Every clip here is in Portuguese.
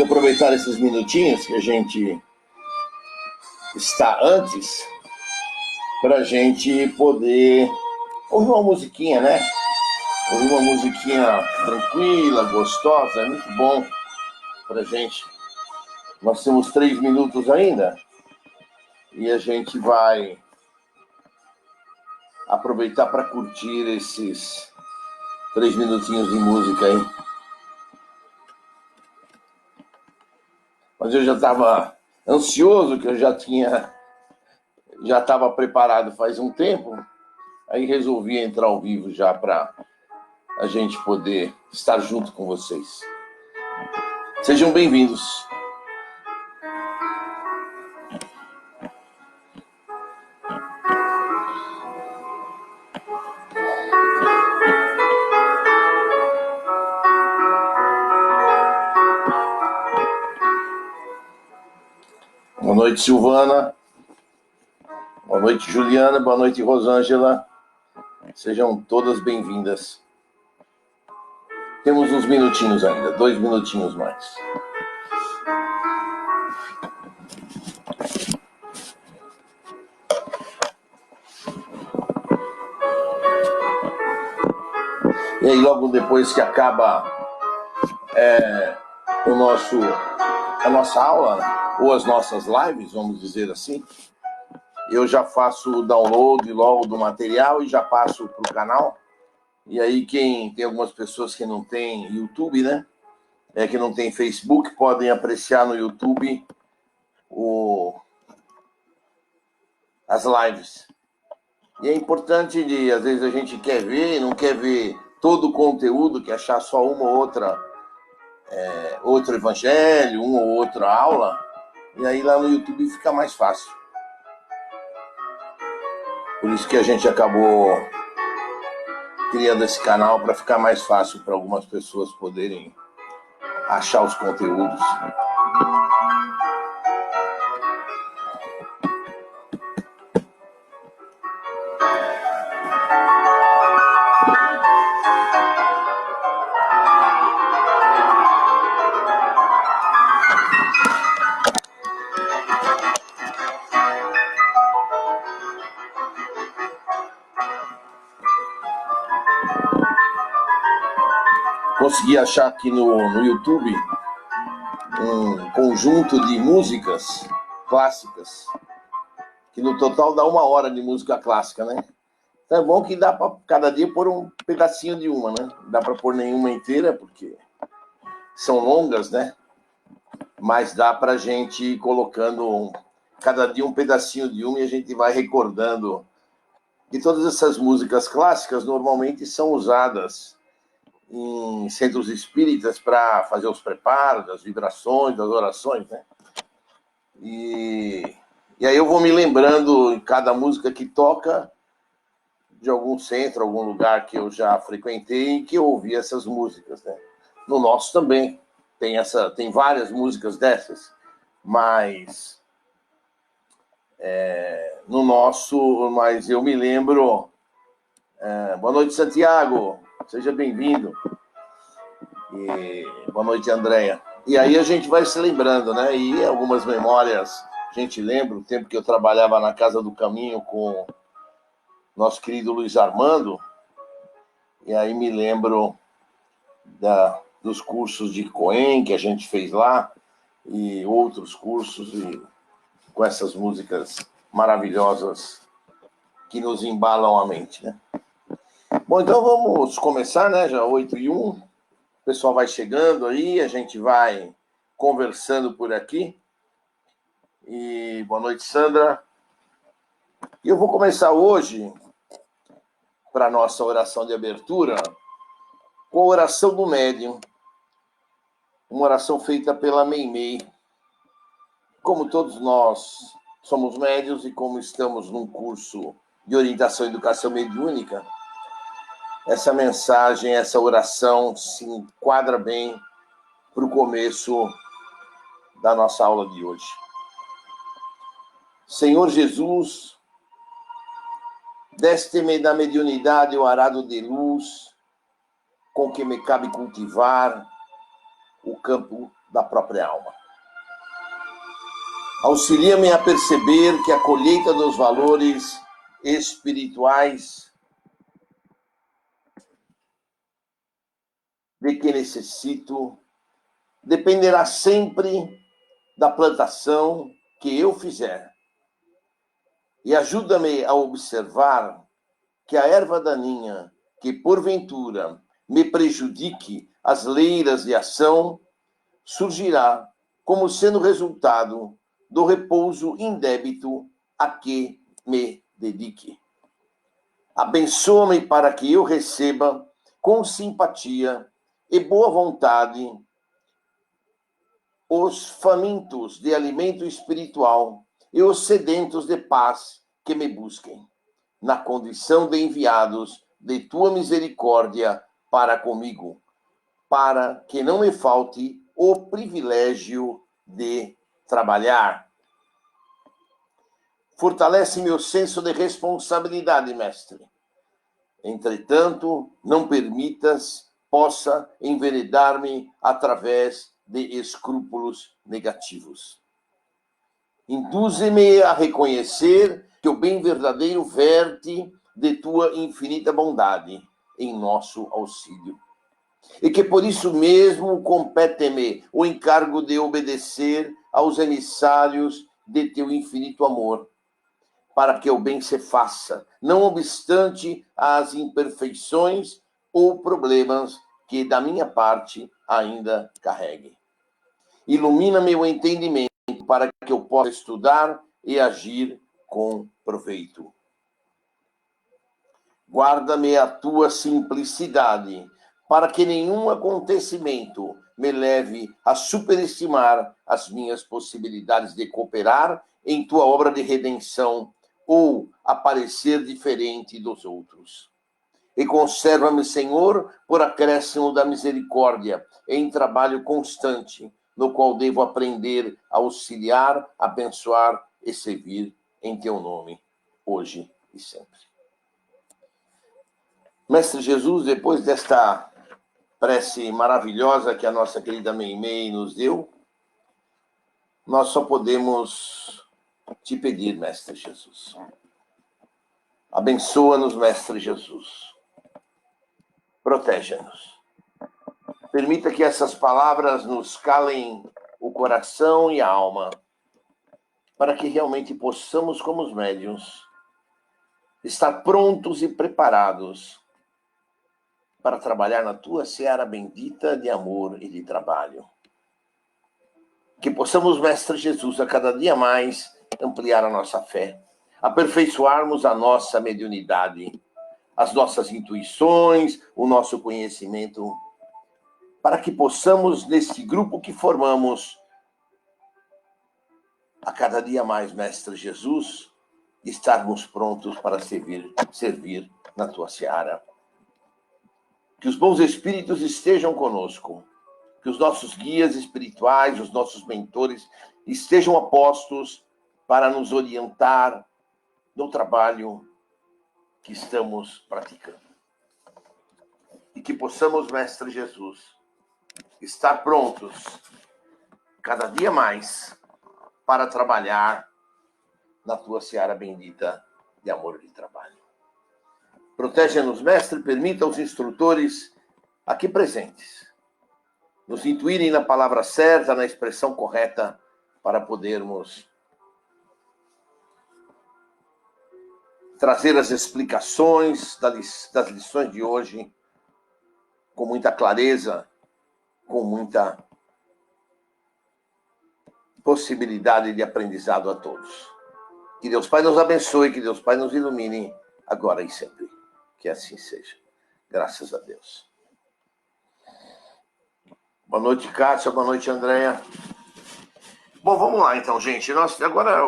aproveitar esses minutinhos que a gente está antes para a gente poder ouvir uma musiquinha, né? Ouvir uma musiquinha tranquila, gostosa, é muito bom para a gente. Nós temos 3 minutos ainda e a gente vai aproveitar para curtir esses 3 minutinhos de música aí. Mas eu já estava ansioso, que eu já estava preparado faz um tempo, aí resolvi entrar ao vivo já para a gente poder estar junto com vocês. Sejam bem-vindos. Boa noite, Silvana. Boa noite, Juliana. Boa noite, Rosângela. Sejam todas bem-vindas. Temos uns minutinhos ainda, 2 minutinhos mais. E aí, logo depois que acaba a nossa aula, ou as nossas lives, vamos dizer assim, eu já faço o download logo do material e já passo para o canal. E aí tem algumas pessoas que não tem YouTube, né? Que não tem Facebook, podem apreciar no YouTube as lives. E é importante, às vezes a gente quer ver, não quer ver todo o conteúdo, quer achar só uma ou outra, outro evangelho, uma ou outra aula, e aí lá no YouTube fica mais fácil. Por isso que a gente acabou criando esse canal para ficar mais fácil para algumas pessoas poderem achar os conteúdos. Consegui achar aqui no YouTube um conjunto de músicas clássicas, que no total dá 1 hora de música clássica, né? Então é bom que dá para cada dia pôr um pedacinho de uma, né? Não dá para pôr nenhuma inteira, porque são longas, né? Mas dá para a gente ir colocando cada dia um pedacinho de uma e a gente vai recordando que todas essas músicas clássicas normalmente são usadas em centros espíritas para fazer os preparos, das vibrações, das orações, né? E aí eu vou me lembrando em cada música que toca de algum centro, algum lugar que eu já frequentei e que eu ouvi essas músicas, né? No nosso também tem várias músicas dessas, mas no nosso, mas eu me lembro. Boa noite, Santiago. Seja bem-vindo. E boa noite, Andréia. E aí a gente vai se lembrando, né? E algumas memórias a gente lembra, o tempo que eu trabalhava na Casa do Caminho com nosso querido Luiz Armando. E aí me lembro dos cursos de Coen que a gente fez lá e outros cursos e com essas músicas maravilhosas que nos embalam a mente, né? Bom, então vamos começar, né? Já 8h01. O pessoal vai chegando aí, a gente vai conversando por aqui. E boa noite, Sandra. E eu vou começar hoje, para a nossa oração de abertura, com a oração do médium. Uma oração feita pela Meimei. Como todos nós somos médiuns e como estamos num curso de orientação e educação mediúnica, essa mensagem, essa oração se enquadra bem para o começo da nossa aula de hoje. Senhor Jesus, deste-me da mediunidade o arado de luz, com que me cabe cultivar o campo da própria alma. Auxilia-me a perceber que a colheita dos valores espirituais de que necessito dependerá sempre da plantação que eu fizer. E ajuda-me a observar que a erva daninha que, porventura, me prejudique as leiras de ação, surgirá como sendo resultado do repouso indébito a que me dedique. Abençoa-me para que eu receba com simpatia e boa vontade os famintos de alimento espiritual e os sedentos de paz que me busquem, na condição de enviados de tua misericórdia para comigo, para que não me falte o privilégio de trabalhar. Fortalece meu senso de responsabilidade, mestre. Entretanto, não permitas possa enveredar-me através de escrúpulos negativos. Induze-me a reconhecer que o bem verdadeiro verte de tua infinita bondade em nosso auxílio. E que por isso mesmo compete-me o encargo de obedecer aos emissários de teu infinito amor, para que o bem se faça, não obstante as imperfeições ou problemas que da minha parte ainda carregue. Ilumina-me o entendimento para que eu possa estudar e agir com proveito. Guarda-me a tua simplicidade, para que nenhum acontecimento me leve a superestimar as minhas possibilidades de cooperar em tua obra de redenção ou a parecer diferente dos outros. E conserva-me, Senhor, por acréscimo da misericórdia, em trabalho constante, no qual devo aprender a auxiliar, abençoar e servir em teu nome, hoje e sempre. Mestre Jesus, depois desta prece maravilhosa que a nossa querida Meimei nos deu, nós só podemos te pedir, Mestre Jesus. Abençoa-nos, Mestre Jesus. Proteja-nos. Permita que essas palavras nos calem o coração e a alma, para que realmente possamos, como os médiuns, estar prontos e preparados para trabalhar na tua seara bendita de amor e de trabalho. Que possamos, Mestre Jesus, a cada dia mais ampliar a nossa fé, aperfeiçoarmos a nossa mediunidade, as nossas intuições, o nosso conhecimento, para que possamos, nesse grupo que formamos, a cada dia mais, Mestre Jesus, estarmos prontos para servir na tua seara. Que os bons espíritos estejam conosco, que os nossos guias espirituais, os nossos mentores, estejam a postos para nos orientar no trabalho que estamos praticando. E que possamos, Mestre Jesus, estar prontos, cada dia mais, para trabalhar na tua seara bendita de amor e de trabalho. Protege-nos, Mestre, permita aos instrutores aqui presentes nos intuírem na palavra certa, na expressão correta, para podermos trazer as explicações das lições de hoje com muita clareza, com muita possibilidade de aprendizado a todos. Que Deus Pai nos abençoe, que Deus Pai nos ilumine, agora e sempre. Que assim seja. Graças a Deus. Boa noite, Kátia. Boa noite, Andréia. Bom, vamos lá então, gente.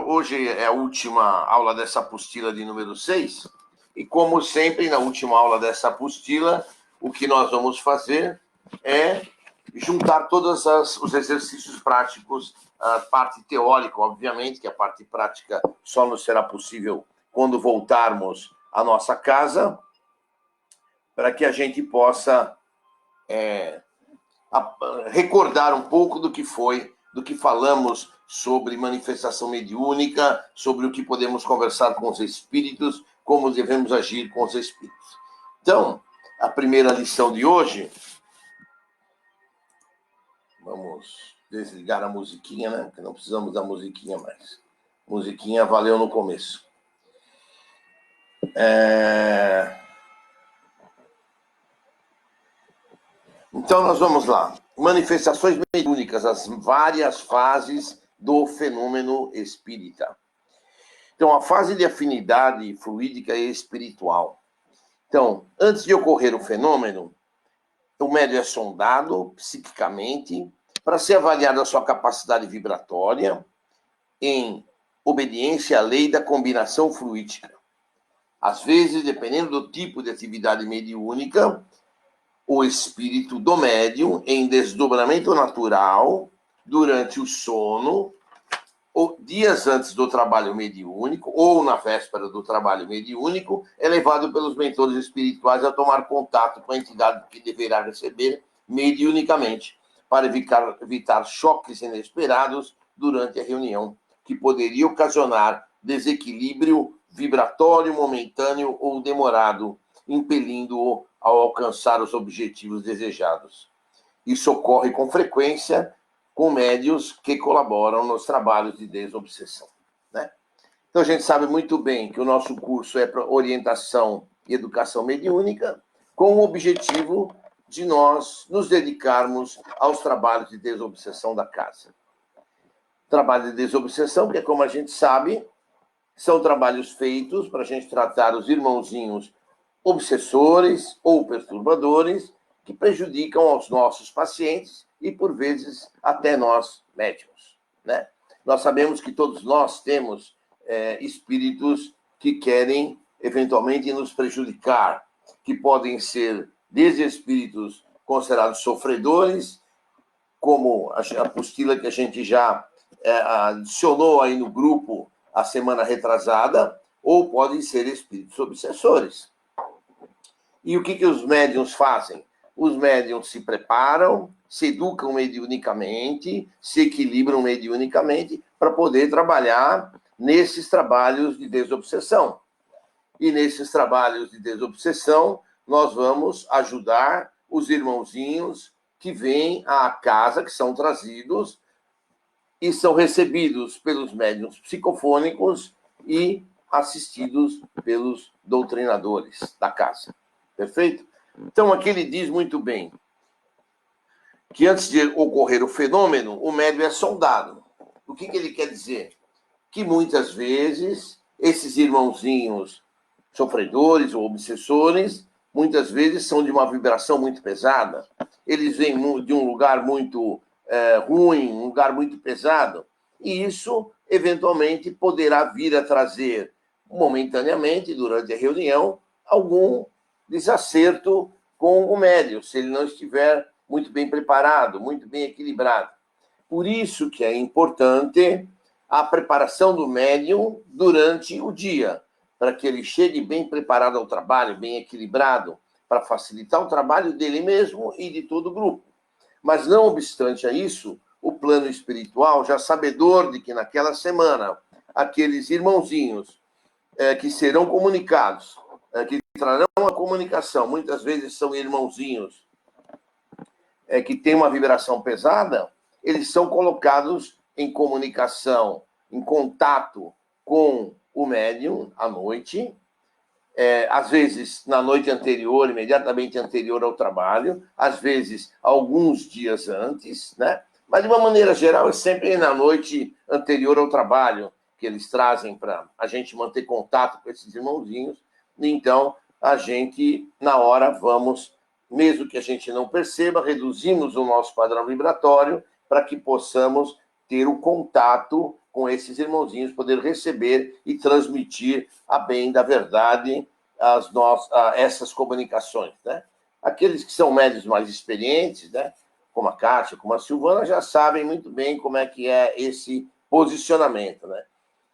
Hoje é a última aula dessa apostila de número 6. E como sempre, na última aula dessa apostila, o que nós vamos fazer é juntar todos os exercícios práticos, a parte teórica, obviamente, que a parte prática só nos será possível quando voltarmos à nossa casa, para que a gente possa recordar um pouco do que falamos sobre manifestação mediúnica, sobre o que podemos conversar com os espíritos, como devemos agir com os espíritos. Então, a primeira lição de hoje, vamos desligar a musiquinha, né? Porque não precisamos da musiquinha mais. Musiquinha valeu no começo. Então, nós vamos lá. Manifestações mediúnicas, as várias fases do fenômeno espírita. Então, a fase de afinidade fluídica e espiritual. Então, antes de ocorrer o fenômeno, o médium é sondado psiquicamente para ser avaliada a sua capacidade vibratória em obediência à lei da combinação fluídica. Às vezes, dependendo do tipo de atividade mediúnica, o espírito do médium, em desdobramento natural, durante o sono, ou dias antes do trabalho mediúnico, ou na véspera do trabalho mediúnico, é levado pelos mentores espirituais a tomar contato com a entidade que deverá receber mediunicamente, para evitar choques inesperados durante a reunião, que poderia ocasionar desequilíbrio vibratório momentâneo ou demorado, impelindo-o ao alcançar os objetivos desejados. Isso ocorre com frequência com médiuns que colaboram nos trabalhos de desobsessão, né? Então, a gente sabe muito bem que o nosso curso é para orientação e educação mediúnica, com o objetivo de nós nos dedicarmos aos trabalhos de desobsessão da casa. Trabalho de desobsessão, que, como a gente sabe, são trabalhos feitos para a gente tratar os irmãozinhos obsessores ou perturbadores que prejudicam aos nossos pacientes e, por vezes, até nós médicos, né? Nós sabemos que todos nós temos espíritos que querem, eventualmente, nos prejudicar, que podem ser desde espíritos considerados sofredores, como a apostila que a gente já adicionou aí no grupo a semana retrasada, ou podem ser espíritos obsessores. E o que os médiuns fazem? Os médiuns se preparam, se educam mediunicamente, se equilibram mediunicamente para poder trabalhar nesses trabalhos de desobsessão. E nesses trabalhos de desobsessão, nós vamos ajudar os irmãozinhos que vêm à casa, que são trazidos e são recebidos pelos médiuns psicofônicos e assistidos pelos doutrinadores da casa. Perfeito? Então, aqui ele diz muito bem que antes de ocorrer o fenômeno, o médium é sondado. O que ele quer dizer? Que muitas vezes esses irmãozinhos sofredores ou obsessores, muitas vezes são de uma vibração muito pesada. Eles vêm de um lugar muito ruim, um lugar muito pesado. E isso, eventualmente, poderá vir a trazer, momentaneamente, durante a reunião, algum desacerto com o médium, se ele não estiver muito bem preparado, muito bem equilibrado. Por isso que é importante a preparação do médium durante o dia, para que ele chegue bem preparado ao trabalho, bem equilibrado, para facilitar o trabalho dele mesmo e de todo o grupo. Mas, não obstante a isso, o plano espiritual, já sabedor de que naquela semana, aqueles irmãozinhos que serão comunicados, que trarão a comunicação, muitas vezes são irmãozinhos que têm uma vibração pesada, eles são colocados em comunicação, em contato com o médium à noite, às vezes na noite anterior, imediatamente anterior ao trabalho, às vezes alguns dias antes, né? Mas, de uma maneira geral, é sempre na noite anterior ao trabalho que eles trazem para a gente manter contato com esses irmãozinhos. Então, a gente, na hora, vamos, mesmo que a gente não perceba, reduzimos o nosso padrão vibratório para que possamos ter o contato com esses irmãozinhos, poder receber e transmitir a bem da verdade essas comunicações, né? Aqueles que são médios mais experientes, né, como a Kátia, como a Silvana, já sabem muito bem como é que é esse posicionamento, né?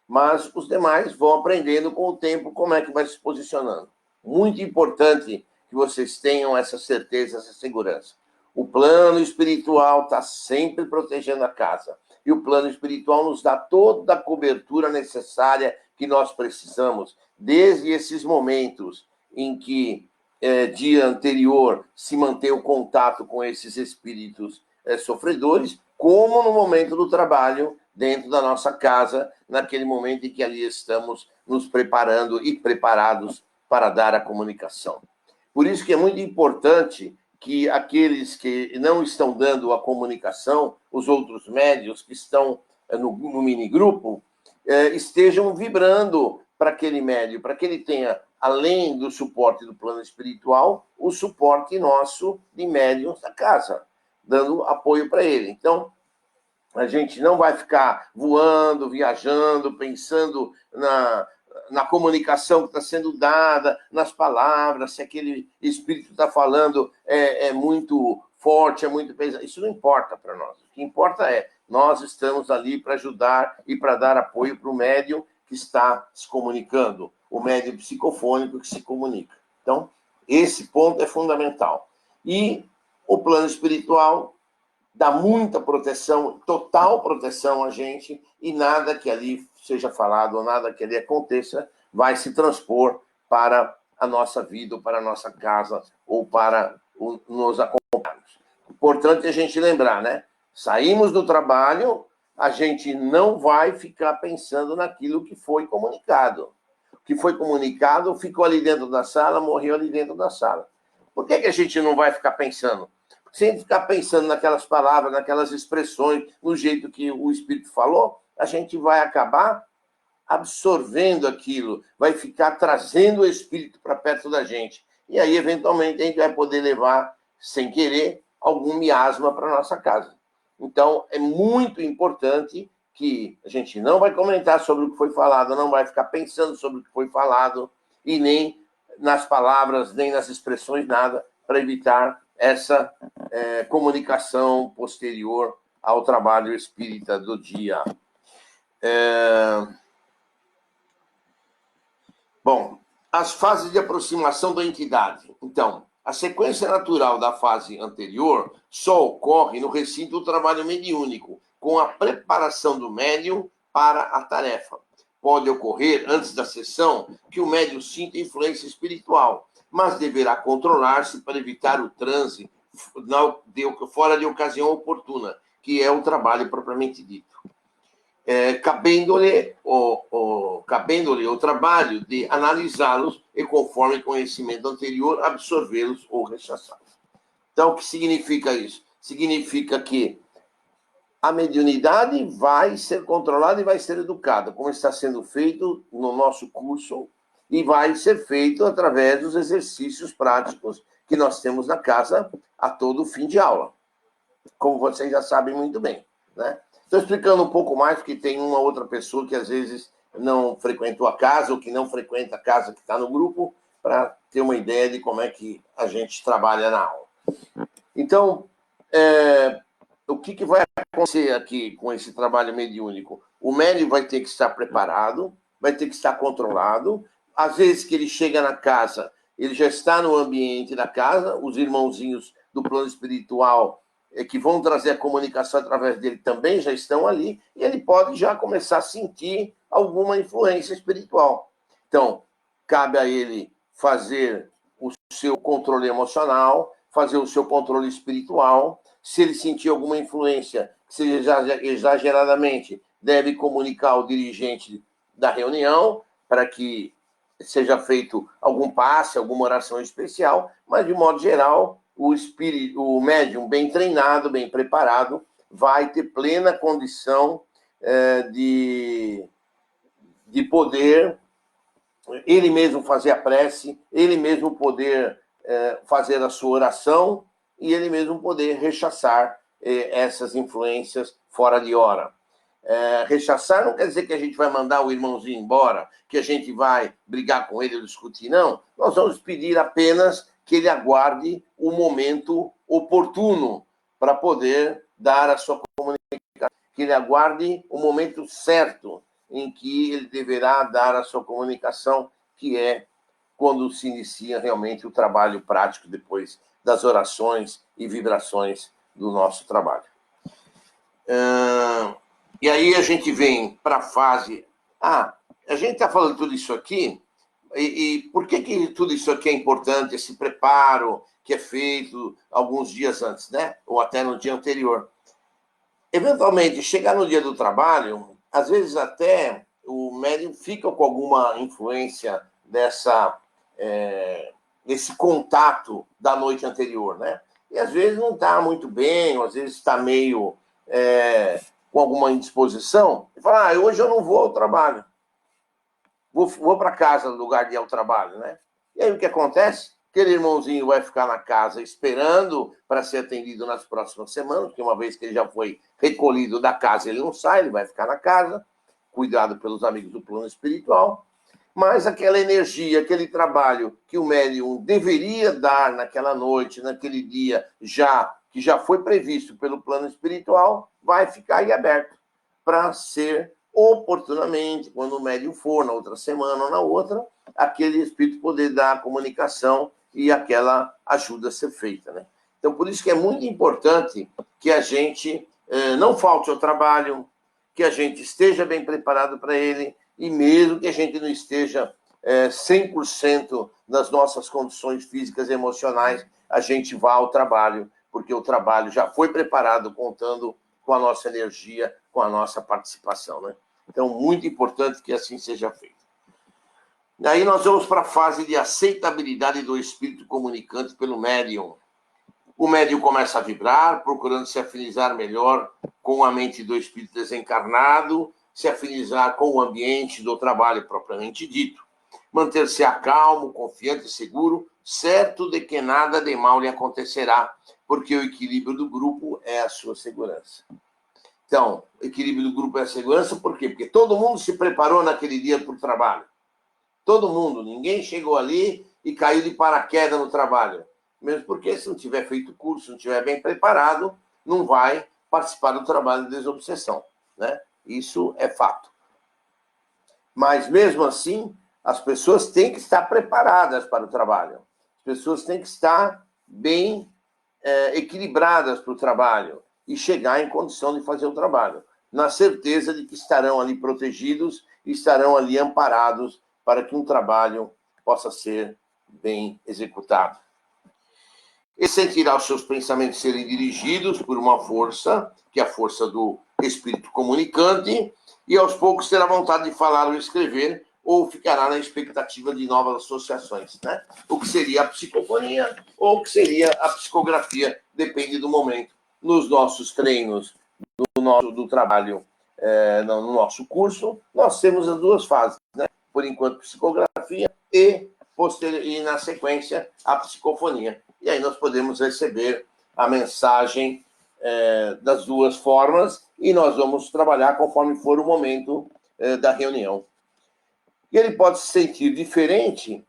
Mas os demais vão aprendendo com o tempo como é que vai se posicionando. Muito importante que vocês tenham essa certeza, essa segurança. O plano espiritual está sempre protegendo a casa. E o plano espiritual nos dá toda a cobertura necessária que nós precisamos, desde esses momentos em que, dia anterior, se mantém o contato com esses espíritos sofredores, como no momento do trabalho, dentro da nossa casa, naquele momento em que ali estamos nos preparando e preparados para dar a comunicação. Por isso que é muito importante que aqueles que não estão dando a comunicação, os outros médios que estão no minigrupo, estejam vibrando para aquele médio, para que ele tenha, além do suporte do plano espiritual, o suporte nosso de médiuns da casa, dando apoio para ele. Então, a gente não vai ficar voando, viajando, pensando na comunicação que está sendo dada, nas palavras, se aquele espírito está falando é muito forte, é muito pesado. Isso não importa para nós. O que importa é, nós estamos ali para ajudar e para dar apoio para o médium que está se comunicando, o médium psicofônico que se comunica. Então, esse ponto é fundamental. E o plano espiritual dá muita proteção, total proteção a gente, e nada que ali seja falado, ou nada que ali aconteça, vai se transpor para a nossa vida, ou para a nossa casa, ou para nos acompanharmos. Importante a gente lembrar, né? Saímos do trabalho, a gente não vai ficar pensando naquilo que foi comunicado. O que foi comunicado ficou ali dentro da sala, morreu ali dentro da sala. Por que a gente não vai ficar pensando? Sem ficar pensando naquelas palavras, naquelas expressões, no jeito que o Espírito falou, a gente vai acabar absorvendo aquilo, vai ficar trazendo o Espírito para perto da gente. E aí, eventualmente, a gente vai poder levar, sem querer, algum miasma para a nossa casa. Então, é muito importante que a gente não vai comentar sobre o que foi falado, não vai ficar pensando sobre o que foi falado, e nem nas palavras, nem nas expressões, nada, para evitar essa comunicação posterior ao trabalho espírita do dia. Bom, as fases de aproximação da entidade. Então, a sequência natural da fase anterior só ocorre no recinto do trabalho mediúnico, com a preparação do médium para a tarefa. Pode ocorrer, antes da sessão, que o médium sinta influência espiritual, mas deverá controlar-se para evitar o transe fora de ocasião oportuna, que é o trabalho propriamente dito. Cabendo-lhe o trabalho de analisá-los e, conforme conhecimento anterior, absorvê-los ou rechaçá-los. Então, o que significa isso? Significa que a mediunidade vai ser controlada e vai ser educada, como está sendo feito no nosso curso, e vai ser feito através dos exercícios práticos que nós temos na casa a todo fim de aula, como vocês já sabem muito bem, né? Estou explicando um pouco mais, porque tem uma outra pessoa que às vezes não frequentou a casa, ou que não frequenta a casa que está no grupo, para ter uma ideia de como é que a gente trabalha na aula. Então, o que vai acontecer aqui com esse trabalho mediúnico? O médium vai ter que estar preparado, vai ter que estar controlado. Às vezes que ele chega na casa, ele já está no ambiente da casa, os irmãozinhos do plano espiritual que vão trazer a comunicação através dele também já estão ali, e ele pode já começar a sentir alguma influência espiritual. Então, cabe a ele fazer o seu controle emocional, fazer o seu controle espiritual. Se ele sentir alguma influência, que seja exageradamente, deve comunicar ao dirigente da reunião para que seja feito algum passe, alguma oração especial, mas, de modo geral, o médium bem treinado, bem preparado, vai ter plena condição de poder ele mesmo fazer a prece, ele mesmo poder fazer a sua oração e ele mesmo poder rechaçar essas influências fora de hora. Rechaçar não quer dizer que a gente vai mandar o irmãozinho embora, que a gente vai brigar com ele ou discutir, não. Nós vamos pedir apenas que ele aguarde o momento oportuno para poder dar a sua comunicação, que ele aguarde o momento certo em que ele deverá dar a sua comunicação, que é quando se inicia realmente o trabalho prático depois das orações e vibrações do nosso trabalho. E aí a gente vem para a fase... a gente está falando tudo isso aqui, e por que tudo isso aqui é importante, esse preparo que é feito alguns dias antes, né? Ou até no dia anterior. Eventualmente, chegar no dia do trabalho, às vezes até o médium fica com alguma influência desse contato da noite anterior, né? E às vezes não está muito bem, ou às vezes está meio com alguma indisposição, e fala, hoje eu não vou ao trabalho. Vou para casa no lugar de ir ao trabalho, né? E aí o que acontece? Aquele irmãozinho vai ficar na casa esperando para ser atendido nas próximas semanas, porque uma vez que ele já foi recolhido da casa, ele não sai, ele vai ficar na casa, cuidado pelos amigos do plano espiritual. Mas aquela energia, aquele trabalho que o médium deveria dar naquela noite, naquele dia, que já foi previsto pelo plano espiritual, vai ficar aí aberto para ser oportunamente, quando o médium for, na outra semana ou na outra, aquele espírito poder dar a comunicação e aquela ajuda ser feita, né? Então, por isso que é muito importante que a gente não falte ao trabalho, que a gente esteja bem preparado para ele, e mesmo que a gente não esteja 100% nas nossas condições físicas e emocionais, a gente vá ao trabalho, porque o trabalho já foi preparado contando com a nossa energia, com a nossa participação, né? Então, muito importante que assim seja feito. Daí nós vamos para a fase de aceitabilidade do espírito comunicante pelo médium. O médium começa a vibrar, procurando se afinizar melhor com a mente do espírito desencarnado, se afinizar com o ambiente do trabalho propriamente dito. Manter-se calmo, confiante e seguro, certo de que nada de mal lhe acontecerá, porque o equilíbrio do grupo é a sua segurança. Então, o equilíbrio do grupo é a segurança, por quê? Porque todo mundo se preparou naquele dia para o trabalho. Todo mundo, ninguém chegou ali e caiu de paraquedas no trabalho. Mesmo porque, se não tiver feito curso, não tiver bem preparado, não vai participar do trabalho de desobsessão, né? Isso é fato. Mas, mesmo assim, as pessoas têm que estar preparadas para o trabalho. As pessoas têm que estar bem equilibradas para o trabalho e chegar em condição de fazer o trabalho, na certeza de que estarão ali protegidos e estarão ali amparados para que um trabalho possa ser bem executado. E sentirá os seus pensamentos serem dirigidos por uma força, que é a força do espírito comunicante, e aos poucos terá vontade de falar ou escrever, ou ficará na expectativa de novas associações, né? O que seria a psicofonia, ou o que seria a psicografia, depende do momento. Nos nossos treinos do trabalho, no nosso curso, nós temos as duas fases, né? Por enquanto, psicografia e na sequência, a psicofonia. E aí nós podemos receber a mensagem das duas formas e nós vamos trabalhar conforme for o momento da reunião. E ele pode se sentir diferente,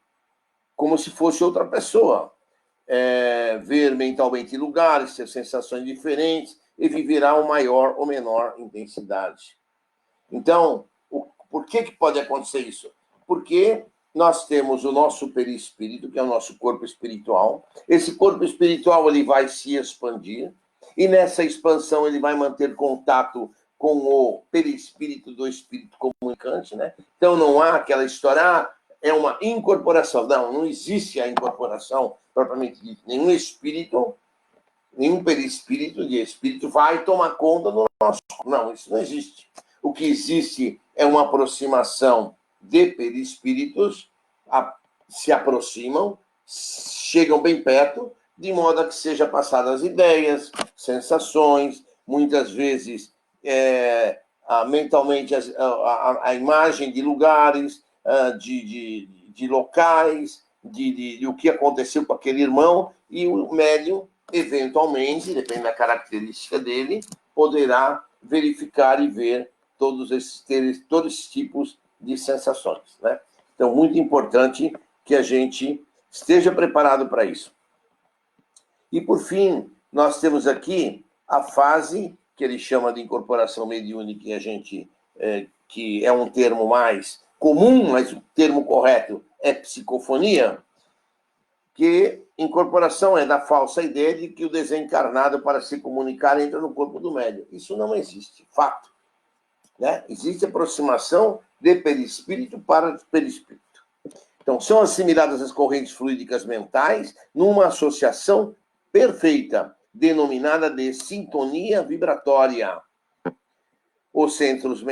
como se fosse outra pessoa. Ver mentalmente lugares, ter sensações diferentes e viverá uma maior ou menor intensidade. Então, por que pode acontecer isso? Porque nós temos o nosso perispírito, que é o nosso corpo espiritual. Esse corpo espiritual ele vai se expandir, e nessa expansão ele vai manter contato com o perispírito do espírito comunicante, né? Então não há aquela história, é uma incorporação. Não existe a incorporação propriamente dita. Nenhum espírito, nenhum perispírito de espírito vai tomar conta do nosso corpo. Não, isso não existe. O que existe é uma aproximação de perispíritos, se aproximam, chegam bem perto, de modo a que seja passadas ideias, sensações, muitas vezes mentalmente a imagem de lugares, de locais, de o que aconteceu com aquele irmão, e o médium, eventualmente, depende da característica dele, poderá verificar e ver todos esses tipos de sensações, né? Então, muito importante que a gente esteja preparado para isso. E, por fim, nós temos aqui a fase que ele chama de incorporação mediúnica, que é um termo mais comum, mas o termo correto é psicofonia. que incorporação é da falsa ideia de que o desencarnado, para se comunicar, entra no corpo do médium. Isso não existe, fato. Né? Existe aproximação de perispírito para perispírito. Então, são assimiladas as correntes fluídicas mentais numa associação perfeita, denominada de sintonia vibratória. Os centros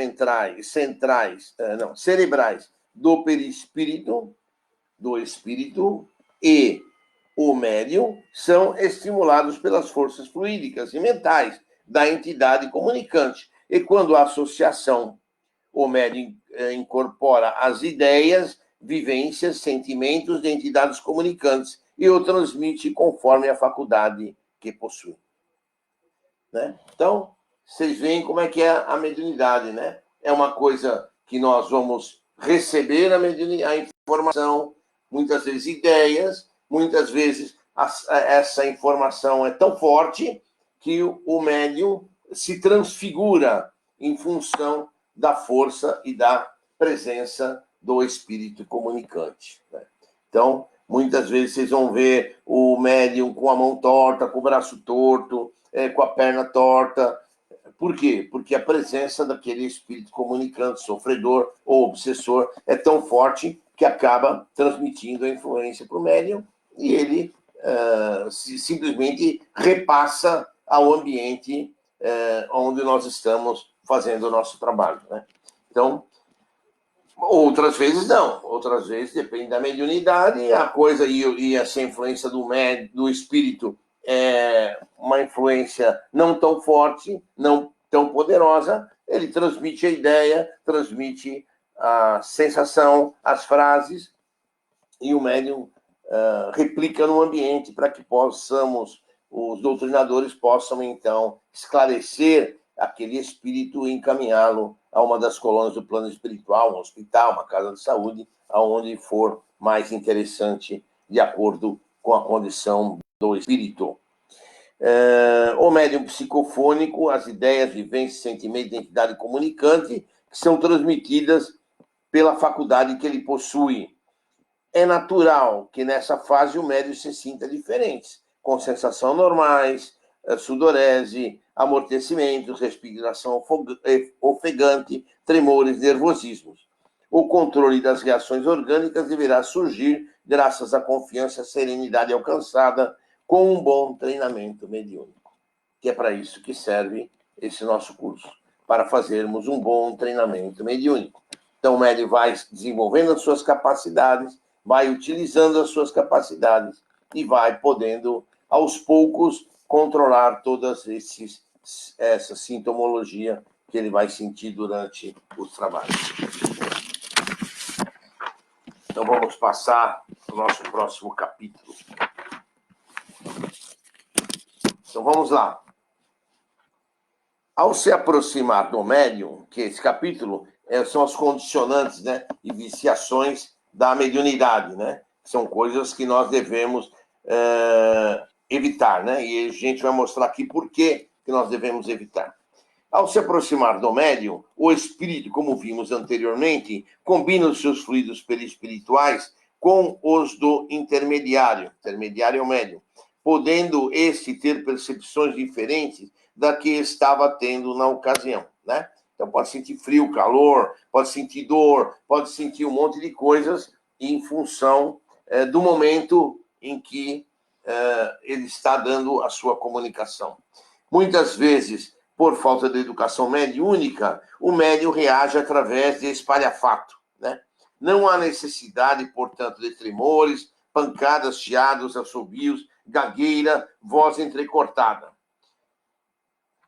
cerebrais do perispírito, do espírito e o médium são estimulados pelas forças fluídicas e mentais da entidade comunicante. E quando a associação, o médium incorpora as ideias, vivências, sentimentos de entidades comunicantes e o transmite conforme a faculdade que possui. Né? Então, vocês veem como é que é a mediunidade, né? É uma coisa que nós vamos receber a informação, muitas vezes ideias, muitas vezes essa informação é tão forte que o médium se transfigura em função da força e da presença do espírito comunicante. Né? Então, muitas vezes vocês vão ver o médium com a mão torta, com o braço torto, com a perna torta. Por quê? Porque a presença daquele espírito comunicante, sofredor ou obsessor, é tão forte que acaba transmitindo a influência para o médium e ele simplesmente repassa ao ambiente onde nós estamos fazendo o nosso trabalho. Né? Então, outras vezes não, outras vezes depende da mediunidade, a coisa e essa influência do espírito é uma influência não tão forte, não tão poderosa, ele transmite a ideia, transmite a sensação, as frases, e o médium replica no ambiente para que os doutrinadores possam, então, esclarecer aquele espírito e encaminhá-lo a uma das colônias do plano espiritual, um hospital, uma casa de saúde, aonde for mais interessante, de acordo com a condição do espírito. O médium psicofônico, as ideias, vivências, sentimentos, identidade comunicante, que são transmitidas pela faculdade que ele possui. É natural que nessa fase o médium se sinta diferente, com sensações normais, sudorese, amortecimentos, respiração ofegante, tremores, nervosismos. O controle das reações orgânicas deverá surgir graças à confiança e serenidade alcançada com um bom treinamento mediúnico. Que é para isso que serve esse nosso curso, para fazermos um bom treinamento mediúnico. Então o médium vai desenvolvendo as suas capacidades, vai utilizando as suas capacidades e vai podendo, aos poucos, controlar todas essa sintomologia que ele vai sentir durante os trabalhos. Então, vamos passar para o nosso próximo capítulo. Então, vamos lá. Ao se aproximar do médium, que esse capítulo são as condicionantes, né, e viciações da mediunidade, né? São coisas que nós devemos evitar, né? E a gente vai mostrar aqui por que nós devemos evitar. Ao se aproximar do médium, o espírito, como vimos anteriormente, combina os seus fluidos perispirituais com os do intermediário. Intermediário é o médium, podendo este ter percepções diferentes da que estava tendo na ocasião, né? Então, pode sentir frio, calor, pode sentir dor, pode sentir um monte de coisas em função do momento em que ele está dando a sua comunicação. Muitas vezes, por falta de educação mediúnica, o médium reage através de espalhafato, né? Não há necessidade, portanto, de tremores, pancadas, chiados, assobios, gagueira, voz entrecortada.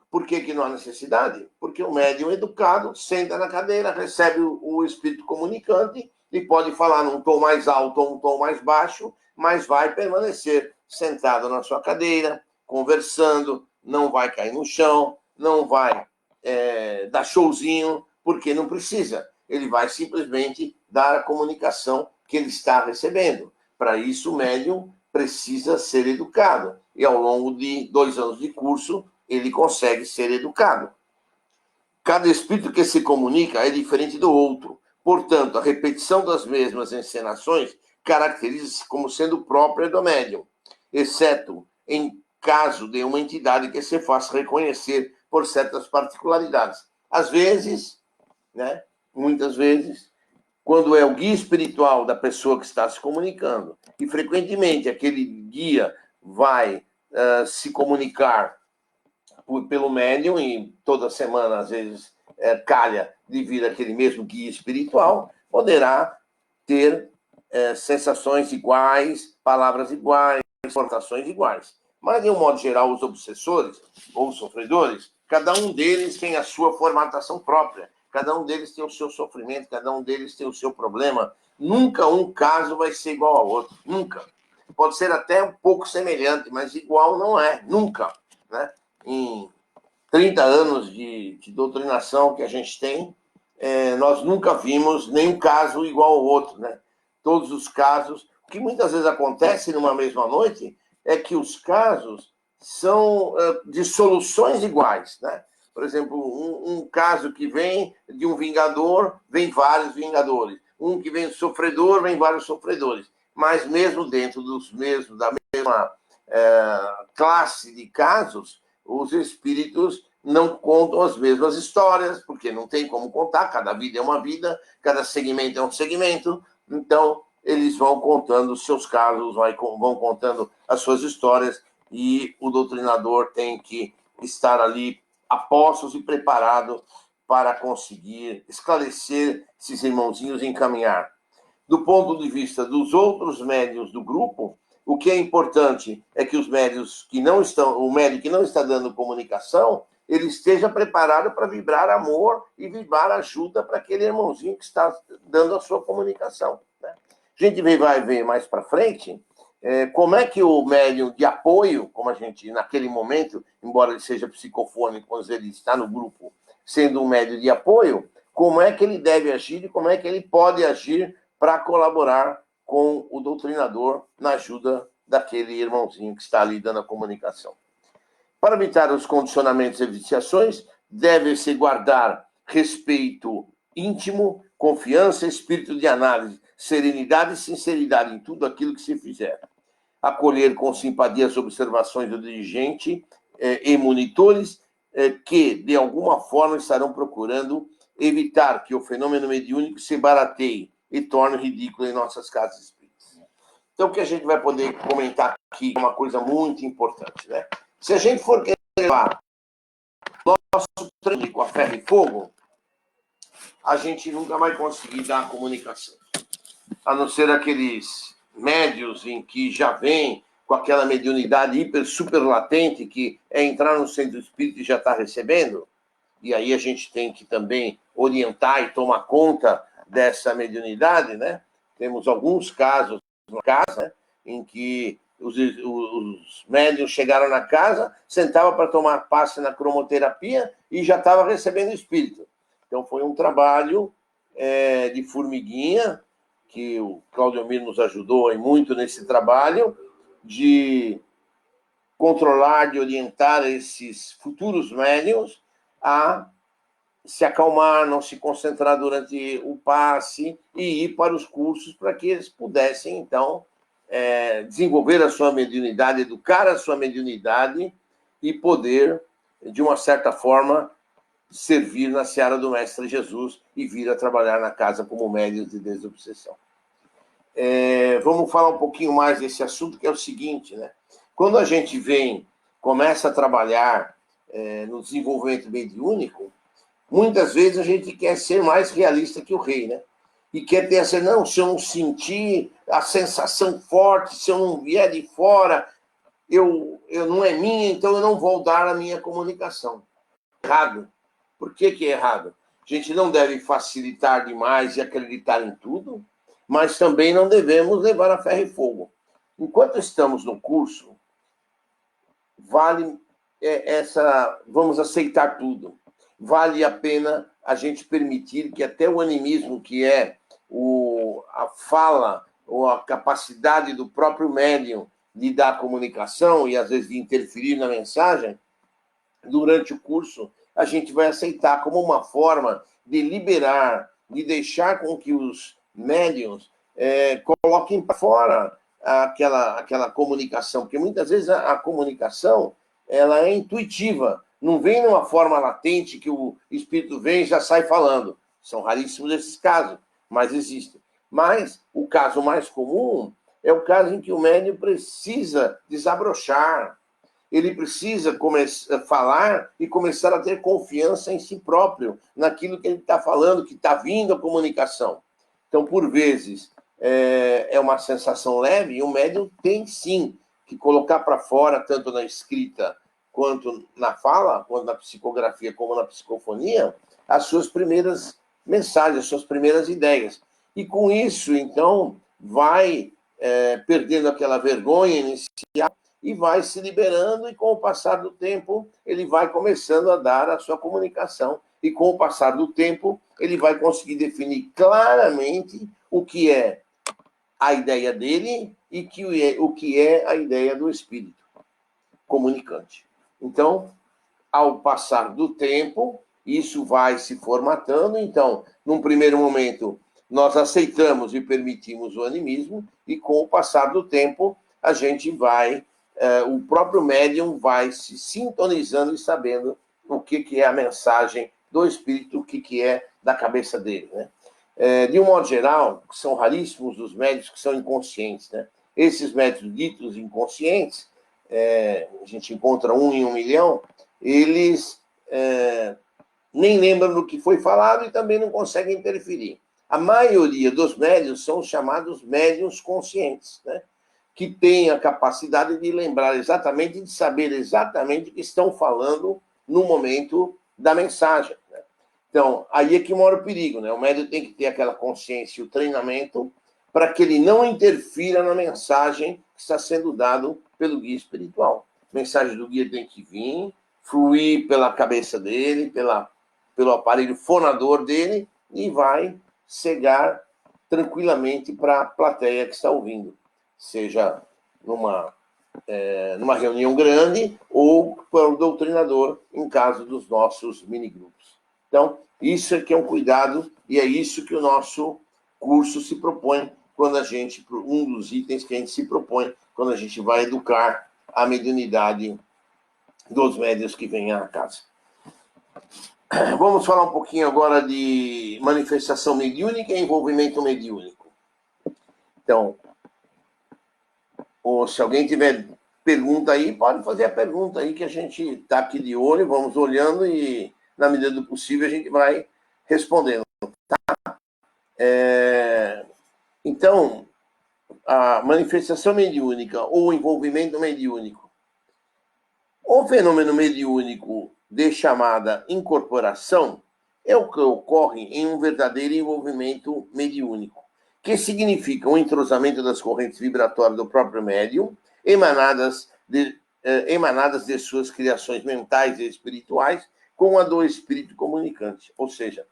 Por que não há necessidade? Porque o médium educado senta na cadeira, recebe o espírito comunicante e pode falar num tom mais alto ou um tom mais baixo, mas vai permanecer sentado na sua cadeira, conversando, não vai cair no chão, não vai dar showzinho, porque não precisa. Ele vai simplesmente dar a comunicação que ele está recebendo. Para isso, o médium precisa ser educado. E ao longo de 2 anos de curso, ele consegue ser educado. Cada espírito que se comunica é diferente do outro. Portanto, a repetição das mesmas encenações caracteriza-se como sendo própria do médium, exceto em caso de uma entidade que se faça reconhecer por certas particularidades. Às vezes, né, muitas vezes, quando é o guia espiritual da pessoa que está se comunicando, e frequentemente aquele guia vai se comunicar pelo médium, e toda semana, às vezes, calha de vir aquele mesmo guia espiritual, poderá ter sensações iguais, palavras iguais, formações iguais. Mas, de um modo geral, os obsessores ou os sofredores, cada um deles tem a sua formatação própria, cada um deles tem o seu sofrimento, cada um deles tem o seu problema. Nunca um caso vai ser igual ao outro, nunca. Pode ser até um pouco semelhante, mas igual não é, nunca. Né? Em 30 anos de doutrinação que a gente tem, nós nunca vimos nenhum caso igual ao outro. Né? Todos os casos, o que muitas vezes acontece numa mesma noite, é que os casos são de soluções iguais, né? Por exemplo, um caso que vem de um vingador, vem vários vingadores. Um que vem sofredor, vem vários sofredores. Mas mesmo dentro da mesma classe de casos, os espíritos não contam as mesmas histórias, porque não tem como contar, cada vida é uma vida, cada segmento é um segmento, então eles vão contando os seus casos, vão contando as suas histórias, e o doutrinador tem que estar ali a postos e preparado para conseguir esclarecer esses irmãozinhos e encaminhar. Do ponto de vista dos outros médiuns do grupo, o que é importante é que os médiuns que não estão, o médium que não está dando comunicação, ele esteja preparado para vibrar amor e vibrar ajuda para aquele irmãozinho que está dando a sua comunicação. Né? A gente vai ver mais para frente como é que o médium de apoio, como a gente, naquele momento, embora ele seja psicofônico, quando ele está no grupo, sendo um médium de apoio, como é que ele deve agir e como é que ele pode agir para colaborar com o doutrinador na ajuda daquele irmãozinho que está ali dando a comunicação. Para evitar os condicionamentos e viciações, deve-se guardar respeito íntimo, confiança, espírito de análise, serenidade e sinceridade em tudo aquilo que se fizer. Acolher com simpatia as observações do dirigente e monitores que, de alguma forma, estarão procurando evitar que o fenômeno mediúnico se barateie e torne ridículo em nossas casas espíritas. Então, o que a gente vai poder comentar aqui é uma coisa muito importante. Né? Se a gente for querer levar nosso treino com a ferro e fogo, a gente nunca vai conseguir dar a comunicação. A não ser aqueles médios em que já vem com aquela mediunidade hiper, super latente, que é entrar no centro espírita e já está recebendo. E aí a gente tem que também orientar e tomar conta dessa mediunidade, né? Temos alguns casos na casa, né, em que os médiuns chegaram na casa, sentavam para tomar passe na cromoterapia e já estava recebendo espírito. Então foi um trabalho de formiguinha, que o Claudio Mir nos ajudou muito nesse trabalho, de controlar, de orientar esses futuros médiuns a se acalmar, não se concentrar durante o passe e ir para os cursos para que eles pudessem, então, desenvolver a sua mediunidade, educar a sua mediunidade e poder, de uma certa forma, servir na seara do Mestre Jesus e vir a trabalhar na casa como médium de desobsessão. Vamos falar um pouquinho mais desse assunto, que é o seguinte, né? Quando a gente começa a trabalhar no desenvolvimento mediúnico, muitas vezes a gente quer ser mais realista que o rei, né? E quer ter essa, não, se eu não sentir a sensação forte, se eu não vier de fora, eu não é minha, então eu não vou dar a minha comunicação. Errado. Por que é errado? A gente não deve facilitar demais e acreditar em tudo, mas também não devemos levar a ferro e fogo. Enquanto estamos no curso, vamos aceitar tudo. Vale a pena a gente permitir que até o animismo, que é a fala ou a capacidade do próprio médium de dar comunicação e, às vezes, de interferir na mensagem, durante o curso, a gente vai aceitar como uma forma de liberar, de deixar com que os médiuns coloquem para fora aquela comunicação, porque muitas vezes a comunicação ela é intuitiva, não vem numa forma latente que o espírito vem e já sai falando. São raríssimos esses casos, mas existem. Mas o caso mais comum é o caso em que o médium precisa desabrochar, ele precisa falar e começar a ter confiança em si próprio, naquilo que ele está falando, que está vindo a comunicação. Então, por vezes, é uma sensação leve, e o médium tem sim que colocar para fora, tanto na escrita quanto na fala, quanto na psicografia, como na psicofonia, as suas primeiras mensagens, as suas primeiras ideias. E com isso, então, vai perdendo aquela vergonha inicial e vai se liberando, e com o passar do tempo, ele vai começando a dar a sua comunicação. E com o passar do tempo, ele vai conseguir definir claramente o que é a ideia dele e o que é a ideia do espírito comunicante. Então, ao passar do tempo, isso vai se formatando. Então, num primeiro momento, nós aceitamos e permitimos o animismo, e com o passar do tempo, a gente vai, o próprio médium vai se sintonizando e sabendo o que é a mensagem do espírito, o que é da cabeça dele, né? De um modo geral, são raríssimos os médios que são inconscientes, né? Esses médios ditos inconscientes, a gente encontra 1 em 1 milhão, eles nem lembram do que foi falado e também não conseguem interferir. A maioria dos médiuns são os chamados médiuns conscientes, né? Que têm a capacidade de lembrar exatamente, de saber exatamente o que estão falando no momento da mensagem, né? Então, aí é que mora o perigo, né? O médium tem que ter aquela consciência e o treinamento para que ele não interfira na mensagem que está sendo dado pelo guia espiritual. A mensagem do guia tem que vir, fluir pela cabeça dele, pelo aparelho fonador dele, e vai chegar tranquilamente para a plateia que está ouvindo, seja numa reunião grande ou para o doutrinador, em caso dos nossos minigrupos. Então, isso é que é um cuidado, e é isso que o nosso curso se propõe, quando a gente, um dos itens que a gente se propõe, quando a gente vai educar a mediunidade dos médiuns que vêm à casa. Vamos falar um pouquinho agora de manifestação mediúnica e envolvimento mediúnico. Então, se alguém tiver pergunta aí, pode fazer a pergunta aí, que a gente está aqui de olho, vamos olhando e, na medida do possível, a gente vai respondendo. Tá? Então, a manifestação mediúnica ou envolvimento mediúnico. O fenômeno mediúnico de chamada incorporação é o que ocorre em um verdadeiro envolvimento mediúnico, que significa um entrosamento das correntes vibratórias do próprio médium, emanadas de suas criações mentais e espirituais, com a do espírito comunicante, ou seja,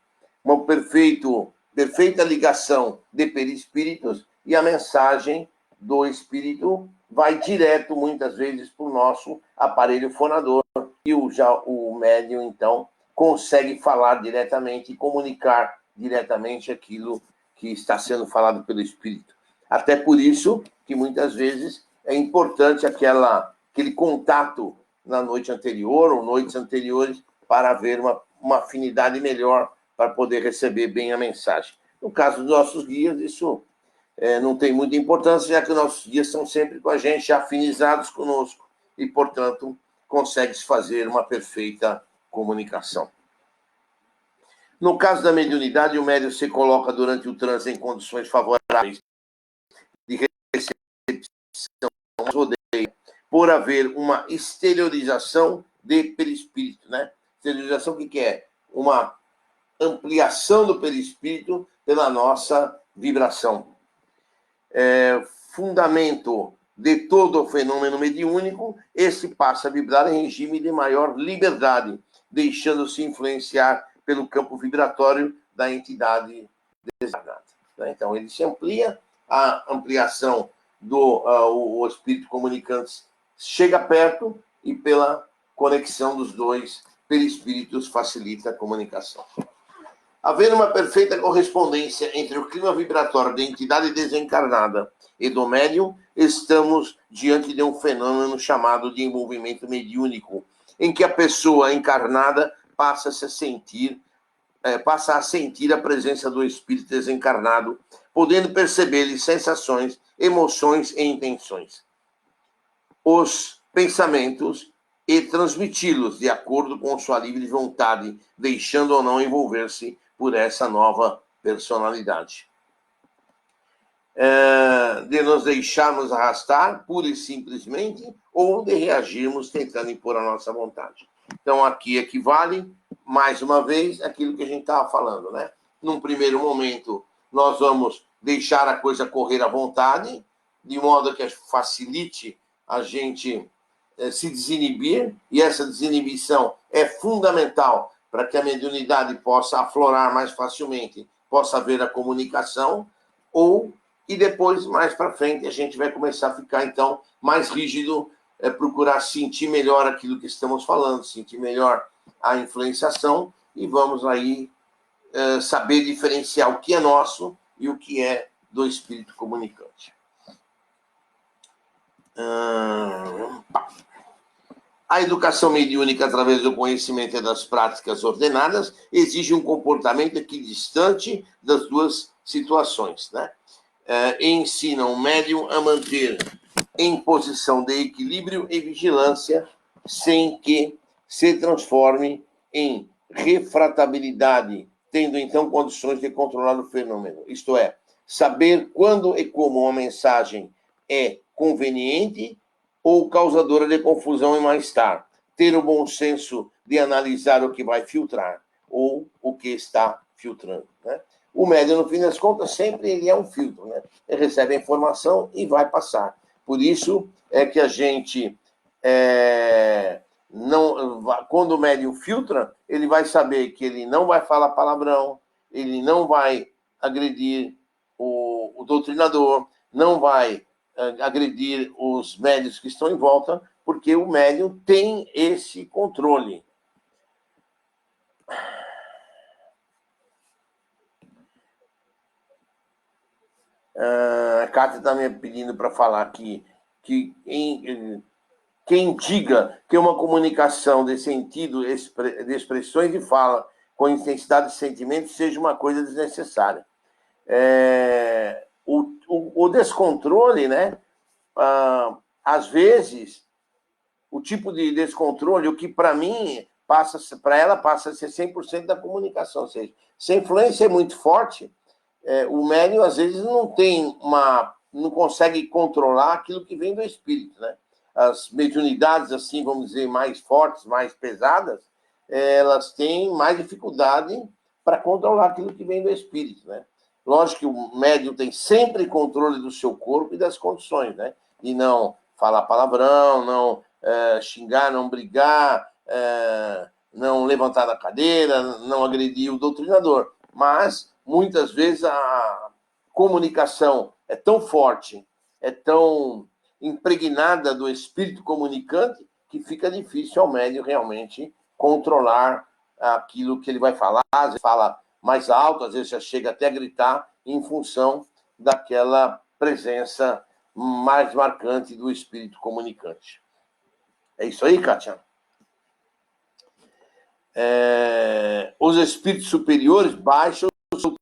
uma perfeita ligação de perispíritos, e a mensagem do espírito vai direto, muitas vezes, para o nosso aparelho fonador, e o médium, então, consegue falar diretamente e comunicar diretamente aquilo que está sendo falado pelo espírito. Até por isso que, muitas vezes, é importante aquele contato na noite anterior ou noites anteriores, para haver uma afinidade melhor para poder receber bem a mensagem. No caso dos nossos guias, isso não tem muita importância, já que os nossos guias estão sempre com a gente, afinizados conosco, e, portanto, consegue-se fazer uma perfeita comunicação. No caso da mediunidade, o médium se coloca durante o transe em condições favoráveis de recepção, por haver uma exteriorização de perispírito, né? Exteriorização, o que é? Uma ampliação do perispírito pela nossa vibração. Fundamento de todo o fenômeno mediúnico, esse passa a vibrar em regime de maior liberdade, deixando-se influenciar pelo campo vibratório da entidade designada. Então, ele se amplia, a ampliação o espírito comunicante chega perto, e pela conexão dos dois perispíritos facilita a comunicação. Havendo uma perfeita correspondência entre o clima vibratório da entidade desencarnada e do médium, estamos diante de um fenômeno chamado de envolvimento mediúnico, em que a pessoa encarnada passa a sentir a presença do espírito desencarnado, podendo perceber-lhe sensações, emoções e intenções, os pensamentos, e transmiti-los de acordo com sua livre vontade, deixando ou não envolver-se por essa nova personalidade. De nos deixarmos arrastar, pura e simplesmente, ou de reagirmos tentando impor a nossa vontade. Então, aqui equivale, mais uma vez, aquilo que a gente estava falando, né? Num primeiro momento, nós vamos deixar a coisa correr à vontade, de modo que facilite a gente se desinibir, e essa desinibição é fundamental para que a mediunidade possa aflorar mais facilmente, possa haver a comunicação, e depois, mais para frente, a gente vai começar a ficar, então, mais rígido, procurar sentir melhor aquilo que estamos falando, sentir melhor a influenciação, e vamos aí saber diferenciar o que é nosso e o que é do espírito comunicante. A educação mediúnica, através do conhecimento e das práticas ordenadas, exige um comportamento equidistante das duas situações, né? Ensinam o médium a manter em posição de equilíbrio e vigilância, sem que se transforme em refratabilidade, tendo então condições de controlar o fenômeno. Isto é, saber quando e como uma mensagem é conveniente ou causadora de confusão e mal-estar. Ter o bom senso de analisar o que vai filtrar ou o que está filtrando, né? O médium, no fim das contas, sempre ele é um filtro, né? Ele recebe a informação e vai passar. Por isso é que a gente, quando o médium filtra, ele vai saber que ele não vai falar palavrão, ele não vai agredir o doutrinador, não vai agredir os médiuns que estão em volta, porque o médium tem esse controle. A Cátia está me pedindo para falar aqui que quem diga que uma comunicação de sentido, de expressões de fala com intensidade de sentimento seja uma coisa desnecessária. O descontrole, né? Às vezes, o tipo de descontrole, o que para mim para ela passa a ser 100% da comunicação. Ou seja, se a influência é muito forte, o médium às vezes não consegue controlar aquilo que vem do espírito, né? As mediunidades, assim, vamos dizer, mais fortes, mais pesadas, elas têm mais dificuldade para controlar aquilo que vem do espírito, né? Lógico que o médium tem sempre controle do seu corpo e das condições, né? E não falar palavrão, não xingar, não brigar, não levantar da cadeira, não agredir o doutrinador. Mas, muitas vezes, a comunicação é tão forte, é tão impregnada do espírito comunicante, que fica difícil ao médium realmente controlar aquilo que ele vai falar. Às vezes fala mais alto, às vezes já chega até a gritar, em função daquela presença mais marcante do espírito comunicante. É isso aí, Kátia? Os espíritos superiores baixam o seu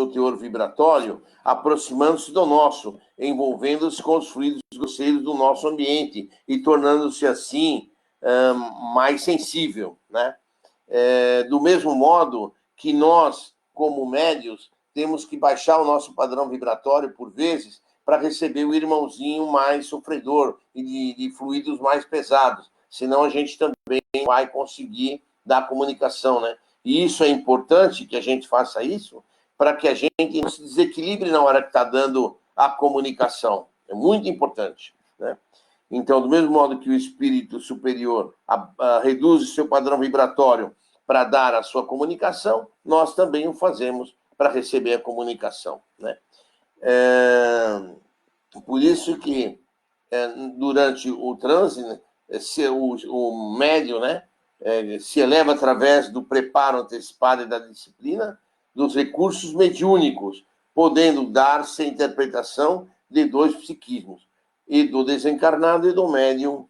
teor vibratório, aproximando-se do nosso, envolvendo-se com os fluidos grosseiros do nosso ambiente e tornando-se assim mais sensível, né? Do mesmo modo que nós, como médios, temos que baixar o nosso padrão vibratório por vezes para receber o irmãozinho mais sofredor e de fluidos mais pesados. Senão a gente também vai conseguir dar comunicação, né? E isso é importante que a gente faça isso para que a gente não se desequilibre na hora que está dando a comunicação. É muito importante, né? Então, do mesmo modo que o espírito superior reduz o seu padrão vibratório para dar a sua comunicação, nós também o fazemos para receber a comunicação, né? Por isso que, durante o transe, o médium, né, se eleva através do preparo antecipado e da disciplina, dos recursos mediúnicos, podendo dar-se a interpretação de dois psiquismos, e do desencarnado e do médium,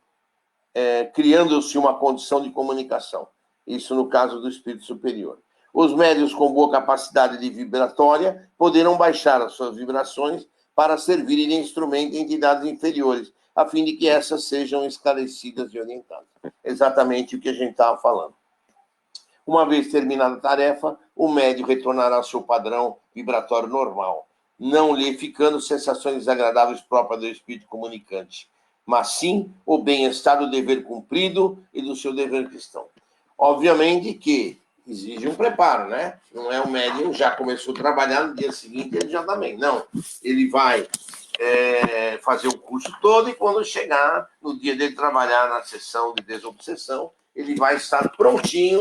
criando-se uma condição de comunicação. Isso no caso do espírito superior. Os médiuns com boa capacidade de vibratória poderão baixar as suas vibrações para servirem de instrumento em entidades inferiores, a fim de que essas sejam esclarecidas e orientadas. Exatamente o que a gente estava falando. Uma vez terminada a tarefa, o médium retornará ao seu padrão vibratório normal, não lhe ficando sensações desagradáveis próprias do espírito comunicante, mas sim o bem-estar do dever cumprido e do seu dever cristão. Obviamente que exige um preparo, né? Não é o médium já começou a trabalhar, no dia seguinte ele já também. Não, ele vai fazer o curso todo e quando chegar no dia dele trabalhar na sessão de desobsessão, ele vai estar prontinho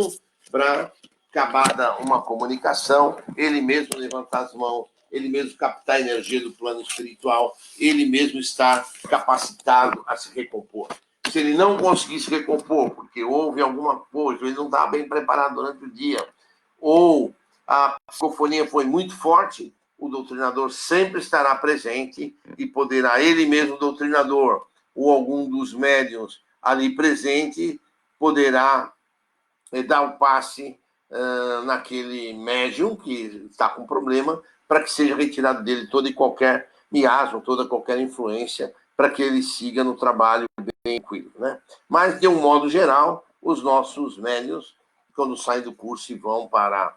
para acabar uma comunicação, ele mesmo levantar as mãos, ele mesmo captar a energia do plano espiritual, ele mesmo estar capacitado a se recompor. Se ele não conseguir se recompor, porque houve alguma coisa, ele não estava bem preparado durante o dia, ou a psicofonia foi muito forte, o doutrinador sempre estará presente e poderá ele mesmo, o doutrinador, ou algum dos médiuns ali presente, poderá dar o passe naquele médium que está com problema, para que seja retirado dele todo e qualquer miasma, toda qualquer influência, para que ele siga no trabalho bem tranquilo, né? Mas, de um modo geral, os nossos médiuns, quando saem do curso e vão para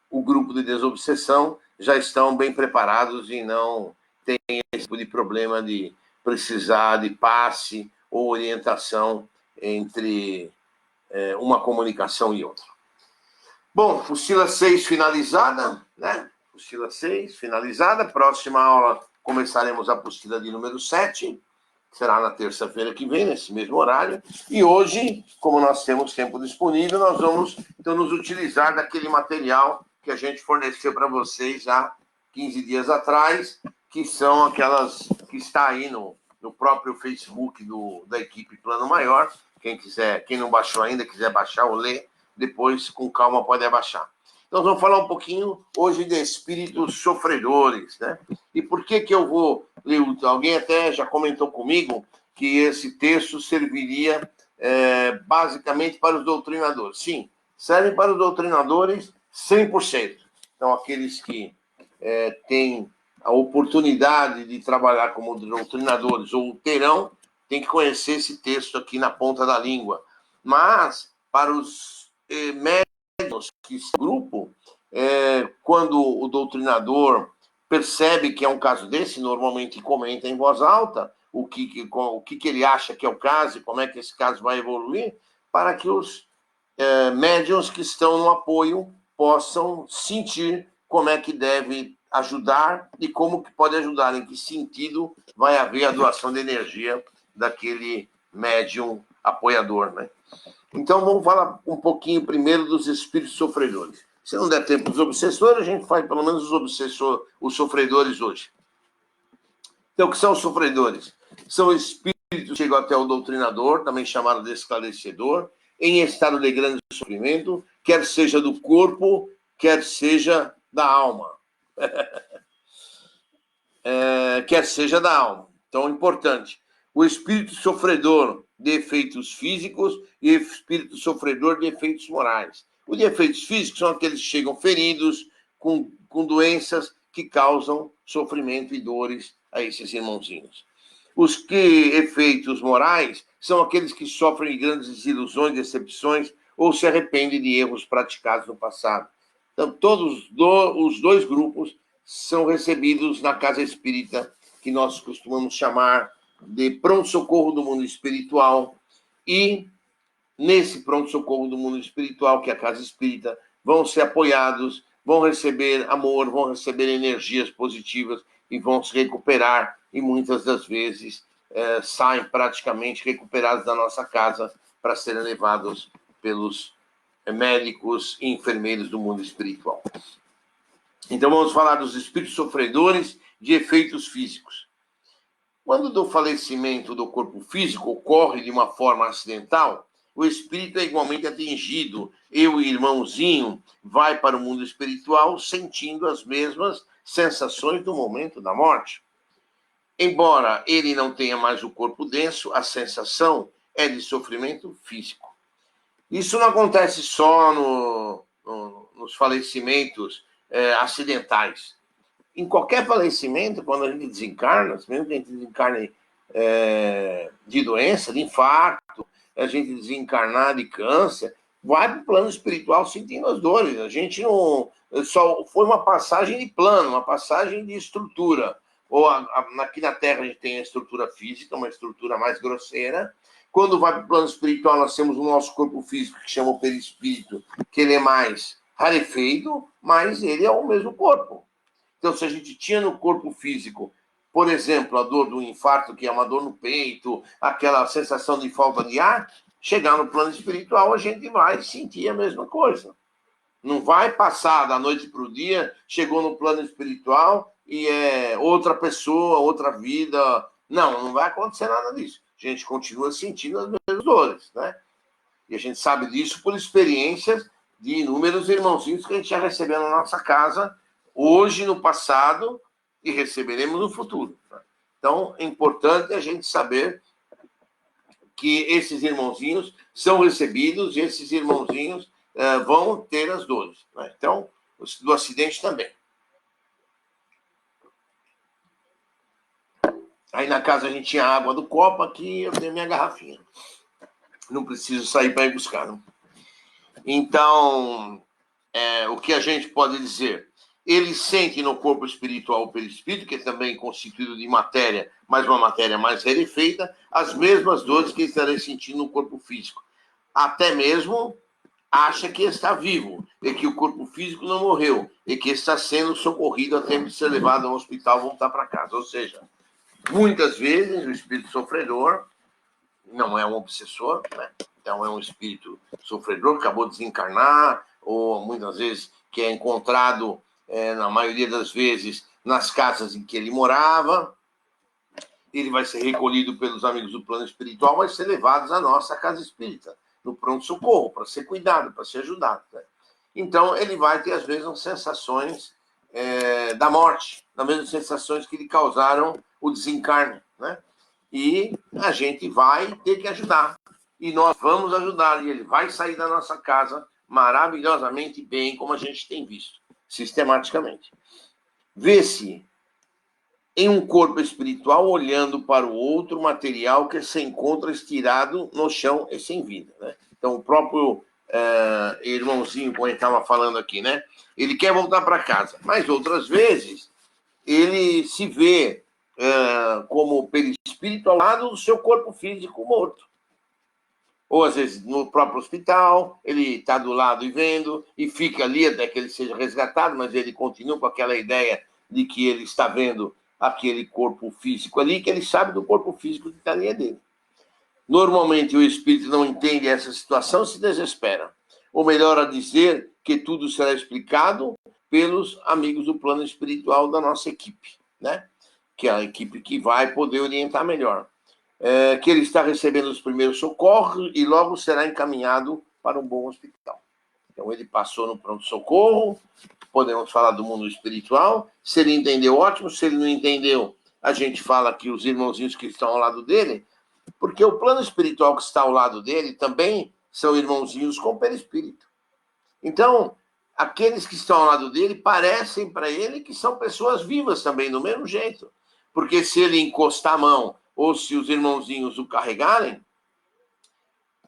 o grupo de desobsessão, já estão bem preparados e não têm esse tipo de problema de precisar de passe ou orientação entre uma comunicação e outra. Bom, apostila 6 finalizada, né? Apostila 6 finalizada. Próxima aula começaremos a apostila de número 7, que será na terça-feira que vem, nesse mesmo horário. E hoje, como nós temos tempo disponível, nós vamos então nos utilizar daquele material que a gente forneceu para vocês há 15 dias atrás, que são aquelas que está aí no próprio Facebook da equipe Plano Maior. Quem quiser, quem não baixou ainda, quiser baixar ou ler, depois com calma pode abaixar. Então, vamos falar um pouquinho hoje de espíritos sofredores, né? E por que eu vou ler? Alguém até já comentou comigo que esse texto serviria basicamente para os doutrinadores. Sim, serve para os doutrinadores 100%. Então, aqueles que têm a oportunidade de trabalhar como doutrinadores ou terão, tem que conhecer esse texto aqui na ponta da língua. Mas, para os médiuns que esse grupo, quando o doutrinador percebe que é um caso desse, normalmente comenta em voz alta o que ele acha que é o caso e como é que esse caso vai evoluir, para que os médiuns que estão no apoio possam sentir como é que deve ajudar e como que pode ajudar, em que sentido vai haver a doação de energia daquele médium apoiador, né? Então, vamos falar um pouquinho primeiro dos espíritos sofredores. Se não der tempo dos obsessores, a gente faz pelo menos os sofredores hoje. Então, o que são os sofredores? São espíritos que chegam até o doutrinador, também chamado de esclarecedor, em estado de grande sofrimento, quer seja do corpo, quer seja da alma. Quer seja da alma. Então, importante. O espírito sofredor de efeitos físicos e o espírito sofredor de efeitos morais. Os de efeitos físicos são aqueles que chegam feridos, com doenças que causam sofrimento e dores a esses irmãozinhos. Os efeitos morais são aqueles que sofrem de grandes desilusões, decepções ou se arrependem de erros praticados no passado. Então, todos os dois grupos são recebidos na casa espírita, que nós costumamos chamar de pronto-socorro do mundo espiritual. E nesse pronto-socorro do mundo espiritual, que é a casa espírita, vão ser apoiados, vão receber amor, vão receber energias positivas e vão se recuperar. E muitas das vezes saem praticamente recuperados da nossa casa para serem levados pelos médicos e enfermeiros do mundo espiritual. Então, vamos falar dos espíritos sofredores de efeitos físicos. Quando do falecimento do corpo físico ocorre de uma forma acidental, o espírito é igualmente atingido e o irmãozinho vai para o mundo espiritual sentindo as mesmas sensações do momento da morte. Embora ele não tenha mais o corpo denso, a sensação é de sofrimento físico. Isso não acontece só nos falecimentos acidentais. Em qualquer falecimento, quando a gente desencarna, mesmo que a gente desencarne de doença, de infarto, a gente desencarnar de câncer, vai para o plano espiritual sentindo as dores. A gente não... Só foi uma passagem de plano, uma passagem de estrutura. Ou aqui na Terra a gente tem a estrutura física, uma estrutura mais grosseira. Quando vai para o plano espiritual, nós temos o nosso corpo físico, que chama o perispírito, que ele é mais rarefeito, mas ele é o mesmo corpo. Então, se a gente tinha no corpo físico, por exemplo, a dor do infarto, que é uma dor no peito, aquela sensação de falta de ar, chegar no plano espiritual, a gente vai sentir a mesma coisa. Não vai passar da noite para o dia, chegou no plano espiritual e é outra pessoa, outra vida. Não vai acontecer nada disso. A gente continua sentindo as mesmas dores, né? E a gente sabe disso por experiências de inúmeros irmãozinhos que a gente já recebeu na nossa casa, hoje, no passado, e receberemos no futuro. Então, é importante a gente saber que esses irmãozinhos são recebidos e esses irmãozinhos vão ter as dores. Né? Então, do acidente também. Aí na casa a gente tinha água do copo, aqui eu tenho minha garrafinha. Não preciso sair para ir buscar. Não? Então, o que a gente pode dizer? Ele sente no corpo espiritual o perispírito, que é também constituído de matéria, mas uma matéria mais rarefeita, as mesmas dores que ele estaria sentindo no corpo físico. Até mesmo acha que está vivo, e que o corpo físico não morreu, e que está sendo socorrido a tempo de ser levado ao hospital e voltar para casa. Ou seja, muitas vezes o espírito sofredor não é um obsessor, né? Então é um espírito sofredor que acabou de desencarnar, ou muitas vezes que é encontrado, na maioria das vezes, nas casas em que ele morava. Ele vai ser recolhido pelos amigos do plano espiritual, vai ser levado à nossa casa espírita, no pronto-socorro, para ser cuidado, para ser ajudado. Né? Então, ele vai ter as mesmas sensações da morte, as mesmas sensações que lhe causaram o desencarne. Né? E a gente vai ter que ajudar. E nós vamos ajudar. E ele vai sair da nossa casa maravilhosamente bem, como a gente tem visto, sistematicamente. Vê-se em um corpo espiritual olhando para o outro material que se encontra estirado no chão e sem vida. Né? Então, o próprio irmãozinho, como a gente estava falando aqui, né? Ele quer voltar para casa, mas outras vezes ele se vê como perispírito ao lado do seu corpo físico morto. Ou, às vezes, no próprio hospital, ele está do lado e vendo, e fica ali até que ele seja resgatado, mas ele continua com aquela ideia de que ele está vendo aquele corpo físico ali, que ele sabe do corpo físico que está ali dele. Normalmente, o espírito não entende essa situação e se desespera. Ou melhor a dizer, que tudo será explicado pelos amigos do plano espiritual da nossa equipe, né? Que é a equipe que vai poder orientar melhor. Que ele está recebendo os primeiros socorros e logo será encaminhado para um bom hospital. Então, ele passou no pronto-socorro, podemos falar do mundo espiritual. Se ele entendeu, ótimo. Se ele não entendeu, a gente fala que os irmãozinhos que estão ao lado dele, porque o plano espiritual que está ao lado dele também são irmãozinhos com perispírito. Então, aqueles que estão ao lado dele parecem para ele que são pessoas vivas também, do mesmo jeito. Porque se ele encostar a mão ou se os irmãozinhos o carregarem,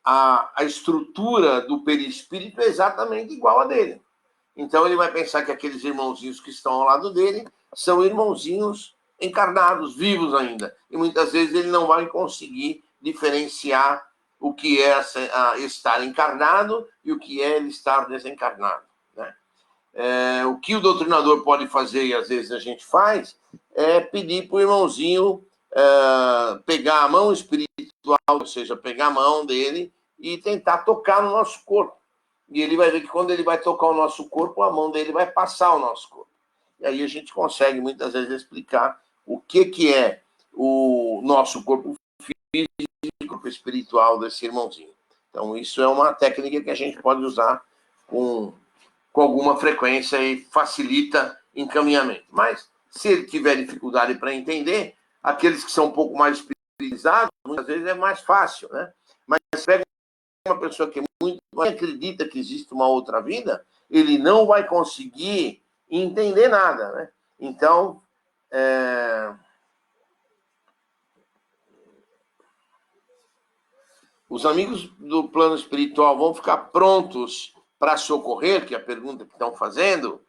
a estrutura do perispírito é exatamente igual a dele. Então, ele vai pensar que aqueles irmãozinhos que estão ao lado dele são irmãozinhos encarnados, vivos ainda. E muitas vezes ele não vai conseguir diferenciar o que é estar encarnado e o que é ele estar desencarnado. Né? O que o doutrinador pode fazer, e às vezes a gente faz, é pedir para o irmãozinho pegar a mão espiritual, ou seja, pegar a mão dele e tentar tocar no nosso corpo. E ele vai ver que quando ele vai tocar o nosso corpo, a mão dele vai passar o nosso corpo. E aí a gente consegue, muitas vezes, explicar o que é o nosso corpo físico e o corpo espiritual desse irmãozinho. Então, isso é uma técnica que a gente pode usar com alguma frequência e facilita encaminhamento. Mas, se ele tiver dificuldade para entender, aqueles que são um pouco mais espiritualizados, muitas vezes é mais fácil, né? Mas pega uma pessoa que muito acredita que existe uma outra vida, ele não vai conseguir entender nada, né? Então, os amigos do plano espiritual vão ficar prontos para socorrer, que é a pergunta que estão fazendo,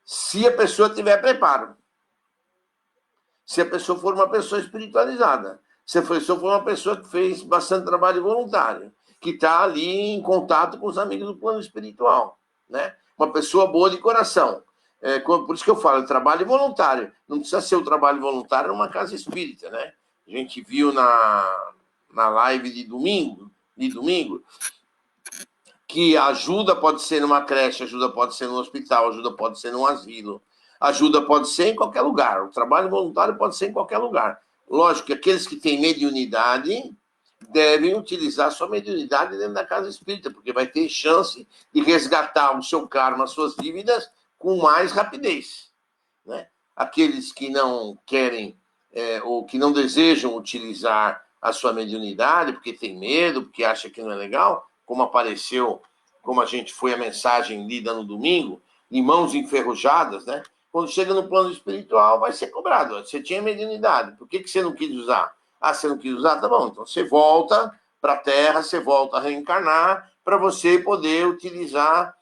se a pessoa tiver preparo. Se a pessoa for uma pessoa espiritualizada. Se a pessoa for uma pessoa que fez bastante trabalho voluntário, que está ali em contato com os amigos do plano espiritual, né? Uma pessoa boa de coração. Por isso que eu falo, trabalho voluntário. Não precisa ser o trabalho voluntário numa casa espírita, né? A gente viu na live de domingo, que a ajuda pode ser numa creche, ajuda pode ser no hospital, ajuda pode ser num asilo, ajuda pode ser em qualquer lugar. O trabalho voluntário pode ser em qualquer lugar. Lógico que aqueles que têm mediunidade devem utilizar sua mediunidade dentro da casa espírita, porque vai ter chance de resgatar o seu karma, as suas dívidas, com mais rapidez, né? Aqueles que não querem ou que não desejam utilizar a sua mediunidade, porque tem medo, porque acha que não é legal, como apareceu, como a gente foi a mensagem lida no domingo, em mãos enferrujadas, né? Quando chega no plano espiritual, vai ser cobrado. Você tinha mediunidade, por que você não quis usar? Ah, você não quis usar? Tá bom, então você volta para a Terra, você volta a reencarnar para você poder utilizar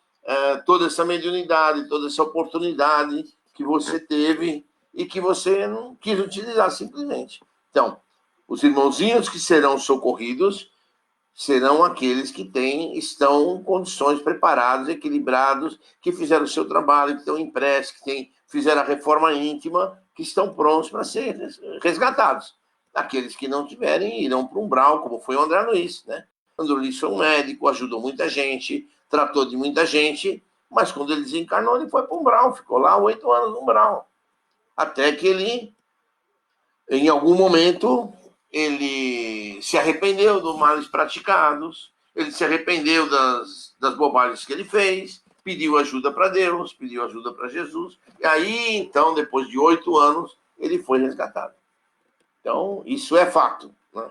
toda essa mediunidade, toda essa oportunidade que você teve e que você não quis utilizar simplesmente. Então, os irmãozinhos que serão socorridos serão aqueles que estão em condições preparados, equilibrados, que fizeram o seu trabalho, que estão em prece, que fizeram a reforma íntima, que estão prontos para ser resgatados. Aqueles que não tiverem irão para o umbral, como foi o André Luiz, né? O André Luiz foi um médico, ajudou muita gente, tratou de muita gente, mas quando ele desencarnou, ele foi para o umbral, ficou lá 8 anos no umbral. Até que ele, em algum momento, ele se arrependeu dos males praticados, ele se arrependeu das bobagens que ele fez, pediu ajuda para Deus, pediu ajuda para Jesus, e aí, então, depois de 8 anos, ele foi resgatado. Então, isso é fato, né?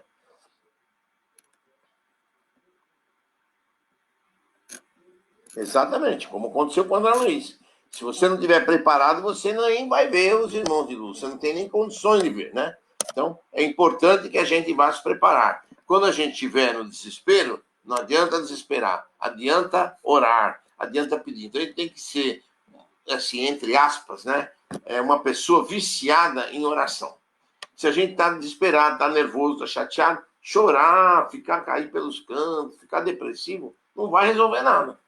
Exatamente, como aconteceu com o André Luiz. Se você não estiver preparado, você nem vai ver os irmãos de luz, você não tem nem condições de ver, né? Então, é importante que a gente vá se preparar. Quando a gente estiver no desespero, não adianta desesperar, adianta orar, adianta pedir. Então, ele tem que ser, assim, entre aspas, né? Uma pessoa viciada em oração. Se a gente está desesperado, está nervoso, está chateado, chorar, cair pelos cantos, ficar depressivo, não vai resolver nada.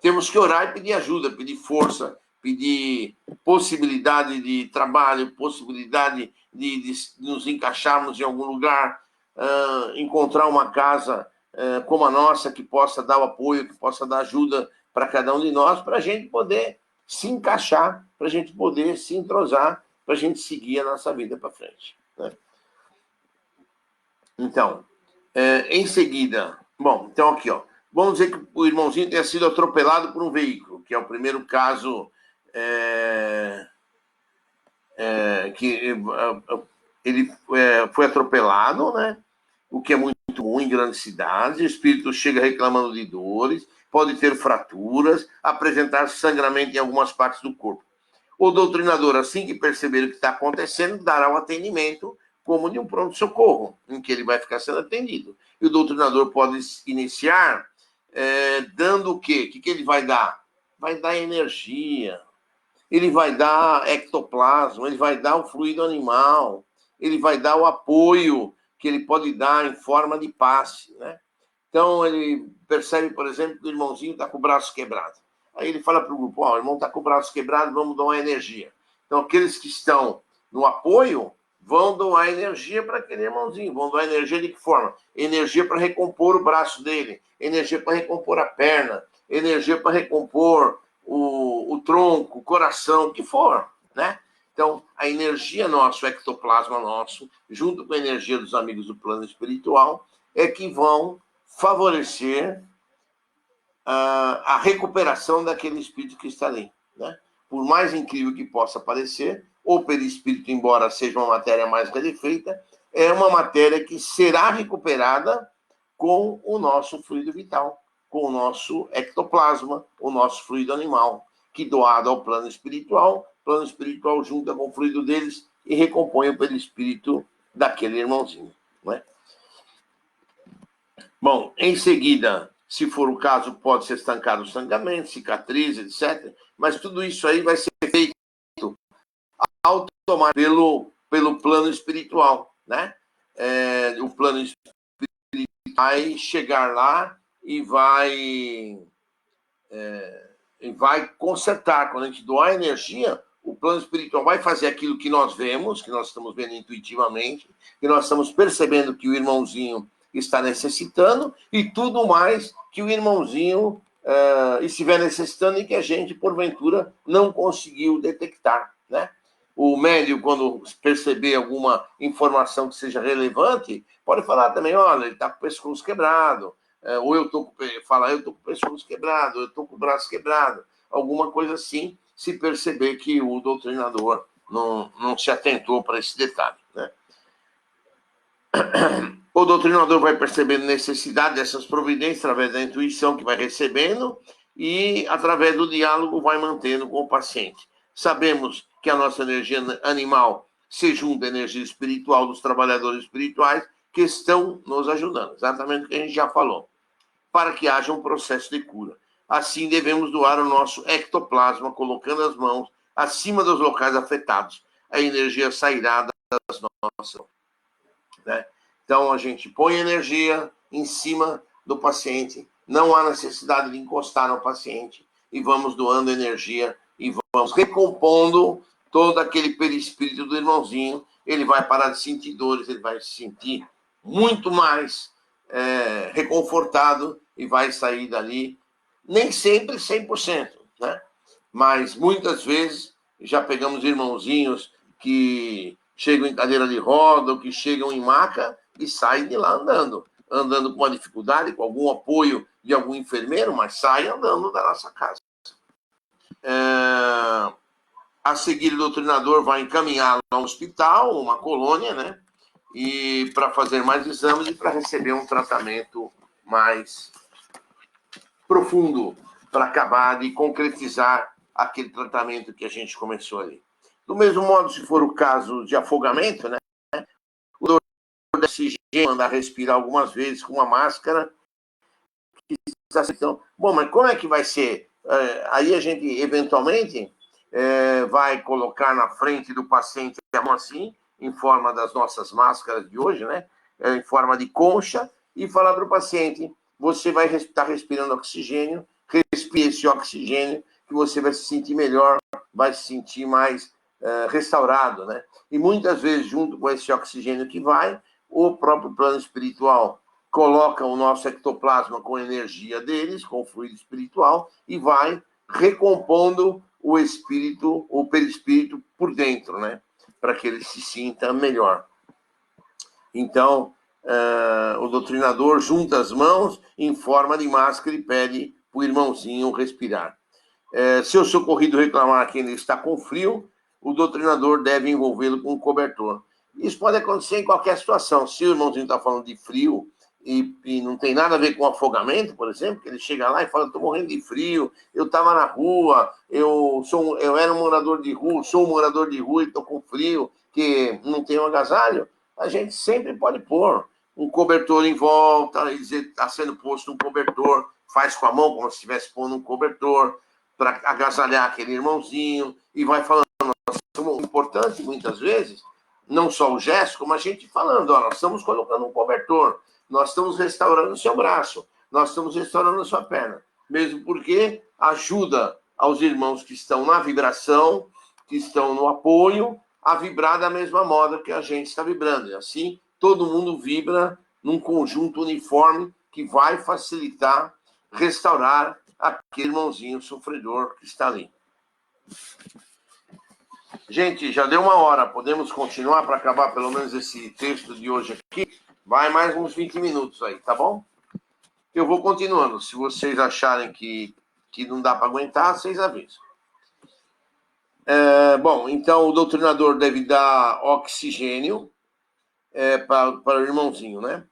Temos que orar e pedir ajuda, pedir força, pedir possibilidade de trabalho, possibilidade de nos encaixarmos em algum lugar, encontrar uma casa como a nossa, que possa dar o apoio, que possa dar ajuda para cada um de nós, para a gente poder se encaixar, para a gente poder se entrosar, para a gente seguir a nossa vida para frente, né? Então, em seguida, bom, então aqui, ó, vamos dizer que o irmãozinho tenha sido atropelado por um veículo, que é o primeiro caso que ele foi atropelado, né? O que é muito ruim em grandes cidades. O espírito chega reclamando de dores, pode ter fraturas, apresentar sangramento em algumas partes do corpo. O doutrinador, assim que perceber o que está acontecendo, dará o atendimento como de um pronto-socorro, em que ele vai ficar sendo atendido. E o doutrinador pode iniciar dando o quê? O que ele vai dar? Vai dar energia, ele vai dar ectoplasma, ele vai dar o fluido animal, ele vai dar o apoio que ele pode dar em forma de passe, né? Então, ele percebe, por exemplo, que o irmãozinho está com o braço quebrado. Aí ele fala para o grupo, o irmão está com o braço quebrado, vamos dar uma energia. Então, aqueles que estão no apoio vão doar energia para aquele irmãozinho. Vão doar energia de que forma? Energia para recompor o braço dele, energia para recompor a perna, energia para recompor o tronco, o coração, o que for, né? Então, a energia nossa, o ectoplasma nosso, junto com a energia dos amigos do plano espiritual, é que vão favorecer a recuperação daquele espírito que está ali, né? Por mais incrível que possa parecer, o perispírito, embora seja uma matéria mais rarefeita, é uma matéria que será recuperada com o nosso fluido vital, com o nosso ectoplasma, o nosso fluido animal, que doado ao plano espiritual junta com o fluido deles e recompõe o perispírito daquele irmãozinho, né? Bom, em seguida, se for o caso, pode ser estancado o sangramento, cicatriz, etc. Mas tudo isso aí vai ser feito automaticamente pelo plano espiritual, né? O plano espiritual vai chegar lá e vai consertar. Quando a gente doar energia, o plano espiritual vai fazer aquilo que nós vemos, que nós estamos vendo intuitivamente, que nós estamos percebendo que o irmãozinho está necessitando, e tudo mais que o irmãozinho estiver necessitando e que a gente, porventura, não conseguiu detectar, né? O médium, quando perceber alguma informação que seja relevante, pode falar também, olha, ele está com o pescoço quebrado, ou eu estou com o pescoço quebrado, eu estou com o braço quebrado, alguma coisa assim, se perceber que o doutrinador não se atentou para esse detalhe, né? O doutrinador vai percebendo necessidade dessas providências através da intuição que vai recebendo e, através do diálogo, vai mantendo com o paciente. Sabemos que a nossa energia animal se junta à energia espiritual dos trabalhadores espirituais que estão nos ajudando, exatamente o que a gente já falou, para que haja um processo de cura. Assim, devemos doar o nosso ectoplasma, colocando as mãos acima dos locais afetados. A energia sairá das nossas, né? Então, a gente põe energia em cima do paciente, não há necessidade de encostar no paciente, e vamos doando energia e vamos recompondo todo aquele perispírito do irmãozinho. Ele vai parar de sentir dores, ele vai se sentir muito mais reconfortado e vai sair dali, nem sempre 100%, né? Mas muitas vezes já pegamos irmãozinhos que chegam em cadeira de roda, ou que chegam em maca e saem de lá andando com uma dificuldade, com algum apoio de algum enfermeiro, mas saem andando da nossa casa. A seguir, o doutrinador vai encaminhá-lo a um hospital, uma colônia, né? E para fazer mais exames e para receber um tratamento mais profundo, para acabar de concretizar aquele tratamento que a gente começou ali. Do mesmo modo, se for o caso de afogamento, né? O doutor de oxigênio manda respirar algumas vezes com uma máscara. Então, bom, mas como é que vai ser? Aí a gente, eventualmente, vai colocar na frente do paciente a mão assim, em forma das nossas máscaras de hoje, né? Em forma de concha, e falar para o paciente, você vai estar respirando oxigênio, respire esse oxigênio, que você vai se sentir melhor, vai se sentir mais restaurado, né? E muitas vezes, junto com esse oxigênio que vai, o próprio plano espiritual coloca o nosso ectoplasma com a energia deles, com o fluido espiritual, e vai recompondo o espírito, o perispírito por dentro, né? Para que ele se sinta melhor. Então, o doutrinador junta as mãos em forma de máscara e pede para o irmãozinho respirar. Se o socorrido reclamar que ele está com frio, o doutrinador deve envolvê-lo com um cobertor. Isso pode acontecer em qualquer situação. Se o irmãozinho está falando de frio e não tem nada a ver com afogamento, por exemplo, que ele chega lá e fala, estou morrendo de frio, eu estava na rua, eu era um morador de rua, sou um morador de rua e estou com frio, que não tenho agasalho, a gente sempre pode pôr um cobertor em volta, e dizer, está sendo posto um cobertor, faz com a mão como se estivesse pondo um cobertor, para agasalhar aquele irmãozinho, e vai falando. É importante, muitas vezes, não só o gesto, como a gente falando, nós estamos colocando um cobertor, nós estamos restaurando o seu braço, nós estamos restaurando a sua perna, mesmo porque ajuda aos irmãos que estão na vibração, que estão no apoio, a vibrar da mesma moda que a gente está vibrando. E assim, todo mundo vibra num conjunto uniforme que vai facilitar, restaurar aquele irmãozinho sofredor que está ali. Gente, já deu 1 hora. Podemos continuar para acabar pelo menos esse texto de hoje aqui? Vai mais uns 20 minutos aí, tá bom? Eu vou continuando. Se vocês acharem que não dá para aguentar, vocês avisam. Bom, então o doutrinador deve dar oxigênio para o irmãozinho, né?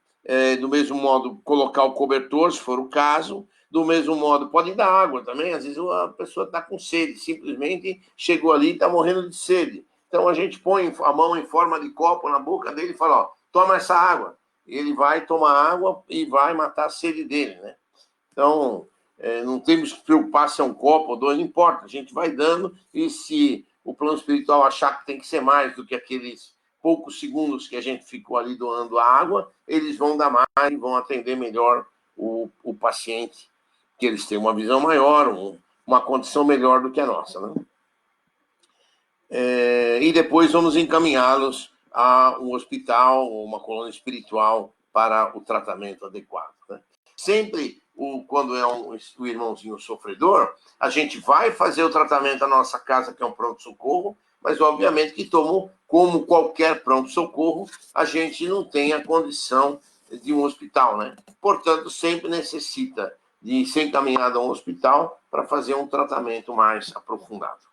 Do mesmo modo, colocar o cobertor, se for o caso. Do mesmo modo, pode dar água também. Às vezes a pessoa está com sede, simplesmente chegou ali e está morrendo de sede. Então a gente põe a mão em forma de copo na boca dele e fala: ó, toma essa água. Ele vai tomar água e vai matar a sede dele, né? Então, não temos que preocupar se é um copo ou dois, não importa. A gente vai dando, e se o plano espiritual achar que tem que ser mais do que aqueles poucos segundos que a gente ficou ali doando a água, eles vão dar mais e vão atender melhor o paciente, que eles têm uma visão maior, uma condição melhor do que a nossa, né? E depois vamos encaminhá-los a um hospital ou uma colônia espiritual para o tratamento adequado, né? Sempre, quando é o irmãozinho sofredor, a gente vai fazer o tratamento na nossa casa, que é um pronto-socorro, mas obviamente que como qualquer pronto-socorro, a gente não tem a condição de um hospital, né? Portanto, sempre necessita de ser encaminhado a um hospital para fazer um tratamento mais aprofundado.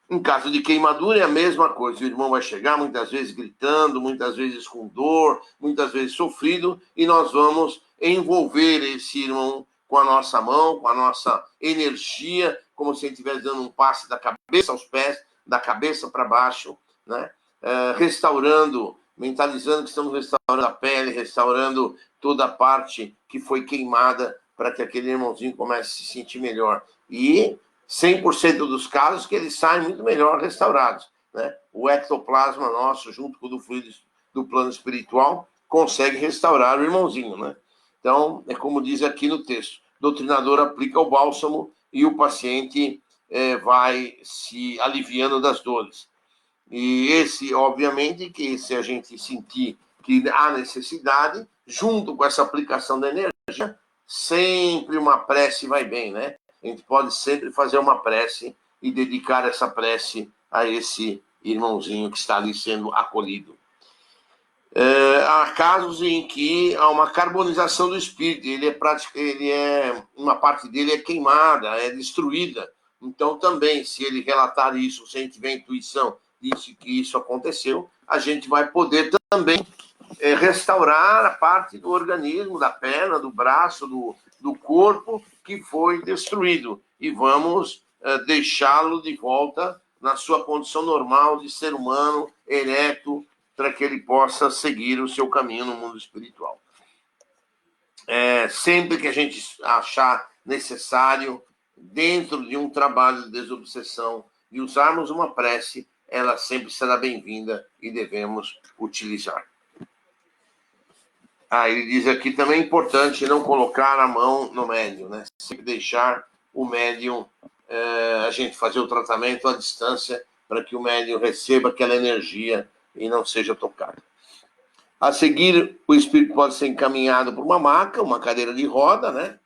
Em caso de queimadura é a mesma coisa. O irmão vai chegar muitas vezes gritando, muitas vezes com dor, muitas vezes sofrido, e nós vamos envolver esse irmão com a nossa mão, com a nossa energia, como se ele estivesse dando um passe da cabeça aos pés, da cabeça para baixo, né? Restaurando, mentalizando que estamos restaurando a pele, restaurando toda a parte que foi queimada, para que aquele irmãozinho comece a se sentir melhor. E 100% dos casos que eles saem muito melhor restaurados, né? O ectoplasma nosso, junto com o do fluido do plano espiritual, consegue restaurar o irmãozinho, né? Então, é como diz aqui no texto, o doutrinador aplica o bálsamo e o paciente vai se aliviando das dores. E esse, obviamente, que se a gente sentir que há necessidade, junto com essa aplicação da energia, sempre uma prece vai bem, né? A gente pode sempre fazer uma prece e dedicar essa prece a esse irmãozinho que está ali sendo acolhido. Há casos em que há uma carbonização do espírito, uma parte dele é queimada, é destruída. Então, também, se ele relatar isso, se a gente tiver intuição de que isso aconteceu, a gente vai poder também restaurar a parte do organismo, da perna, do braço, do corpo que foi destruído. E vamos deixá-lo de volta na sua condição normal de ser humano, ereto, para que ele possa seguir o seu caminho no mundo espiritual. Sempre que a gente achar necessário, dentro de um trabalho de desobsessão, de usarmos uma prece, ela sempre será bem-vinda e devemos utilizar. Ele diz aqui também é importante não colocar a mão no médium, né? Sempre deixar o médium, a gente fazer o tratamento à distância, para que o médium receba aquela energia e não seja tocado. A seguir, o espírito pode ser encaminhado por uma maca, uma cadeira de roda, né?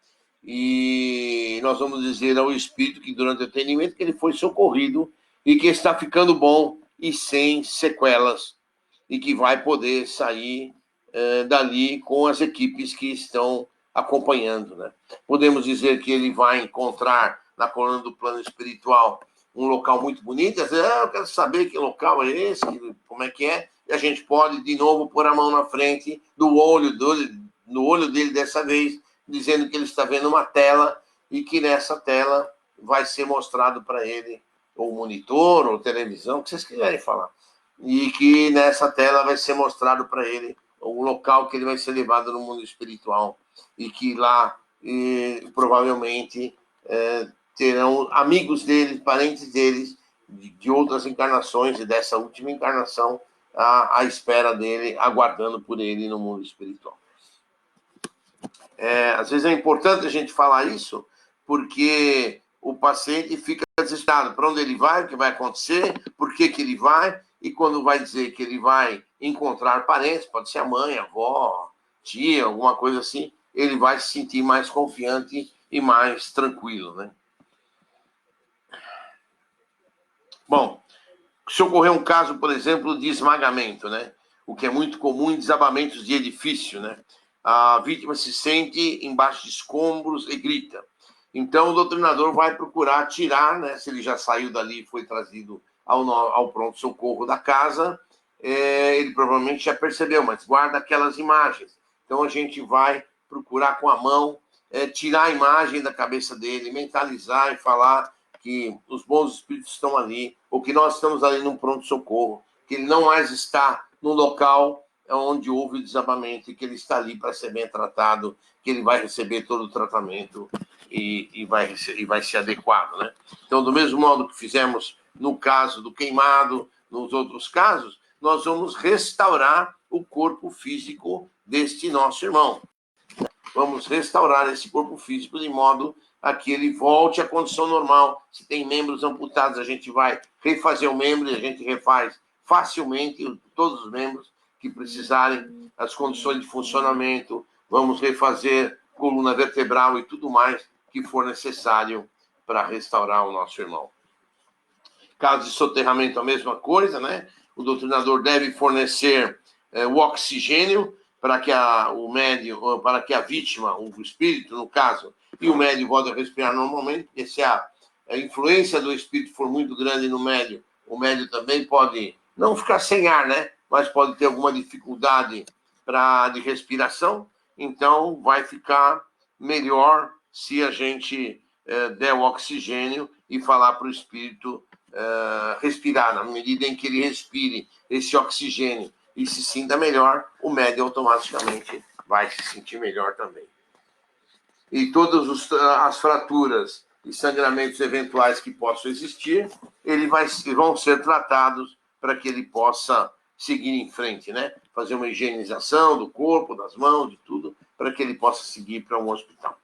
E nós vamos dizer ao espírito que durante o atendimento que ele foi socorrido e que está ficando bom e sem sequelas e que vai poder sair dali com as equipes que estão acompanhando, né? Podemos dizer que ele vai encontrar na coluna do plano espiritual um local muito bonito, às vezes, eu quero saber que local é esse, como é que é, e a gente pode, de novo, pôr a mão na frente no olho dele dessa vez, dizendo que ele está vendo uma tela e que nessa tela vai ser mostrado para ele ou monitor, ou televisão, o que vocês quiserem falar, e que nessa tela vai ser mostrado para ele o local que ele vai ser levado no mundo espiritual, e que lá provavelmente terão amigos deles, parentes deles, de outras encarnações e dessa última encarnação, à espera dele, aguardando por ele no mundo espiritual. Às vezes é importante a gente falar isso, porque o paciente fica desesperado. Para onde ele vai, o que vai acontecer, por que ele vai, e quando vai dizer que ele vai encontrar parentes, pode ser a mãe, a avó, tia, alguma coisa assim, ele vai se sentir mais confiante e mais tranquilo, né? Bom, Se ocorrer um caso, por exemplo, de esmagamento, né? O que é muito comum em desabamentos de edifício, né? A vítima se sente embaixo de escombros e grita. Então, o doutrinador vai procurar tirar, né? Se ele já saiu dali e foi trazido ao pronto-socorro da casa, ele provavelmente já percebeu, mas guarda aquelas imagens. Então, a gente vai procurar com a mão tirar a imagem da cabeça dele, mentalizar e falar que os bons espíritos estão ali, ou que nós estamos ali num pronto-socorro, que ele não mais está no local onde houve o desabamento, e que ele está ali para ser bem tratado, que ele vai receber todo o tratamento e vai ser adequado, né? Então, do mesmo modo que fizemos no caso do queimado, nos outros casos, nós vamos restaurar o corpo físico deste nosso irmão. Vamos restaurar esse corpo físico de modo a que ele volte à condição normal. Se tem membros amputados, a gente vai refazer o membro e a gente refaz facilmente todos os membros que precisarem, as condições de funcionamento. Vamos refazer coluna vertebral e tudo mais que for necessário para restaurar o nosso irmão. Caso de soterramento, a mesma coisa, né? O doutrinador deve fornecer o oxigênio para que para que a vítima, o espírito, no caso, e o médium voltem a respirar normalmente, porque se a influência do espírito for muito grande no médium, o médium também pode não ficar sem ar, né? Mas pode ter alguma dificuldade de respiração, então vai ficar melhor se a gente der o oxigênio e falar para o espírito respirar. Na medida em que ele respire esse oxigênio e se sinta melhor, o médium automaticamente vai se sentir melhor também. E todas as fraturas e sangramentos eventuais que possam existir, vão ser tratados para que ele possa seguir em frente, né? Fazer uma higienização do corpo, das mãos, de tudo, para que ele possa seguir para um hospital.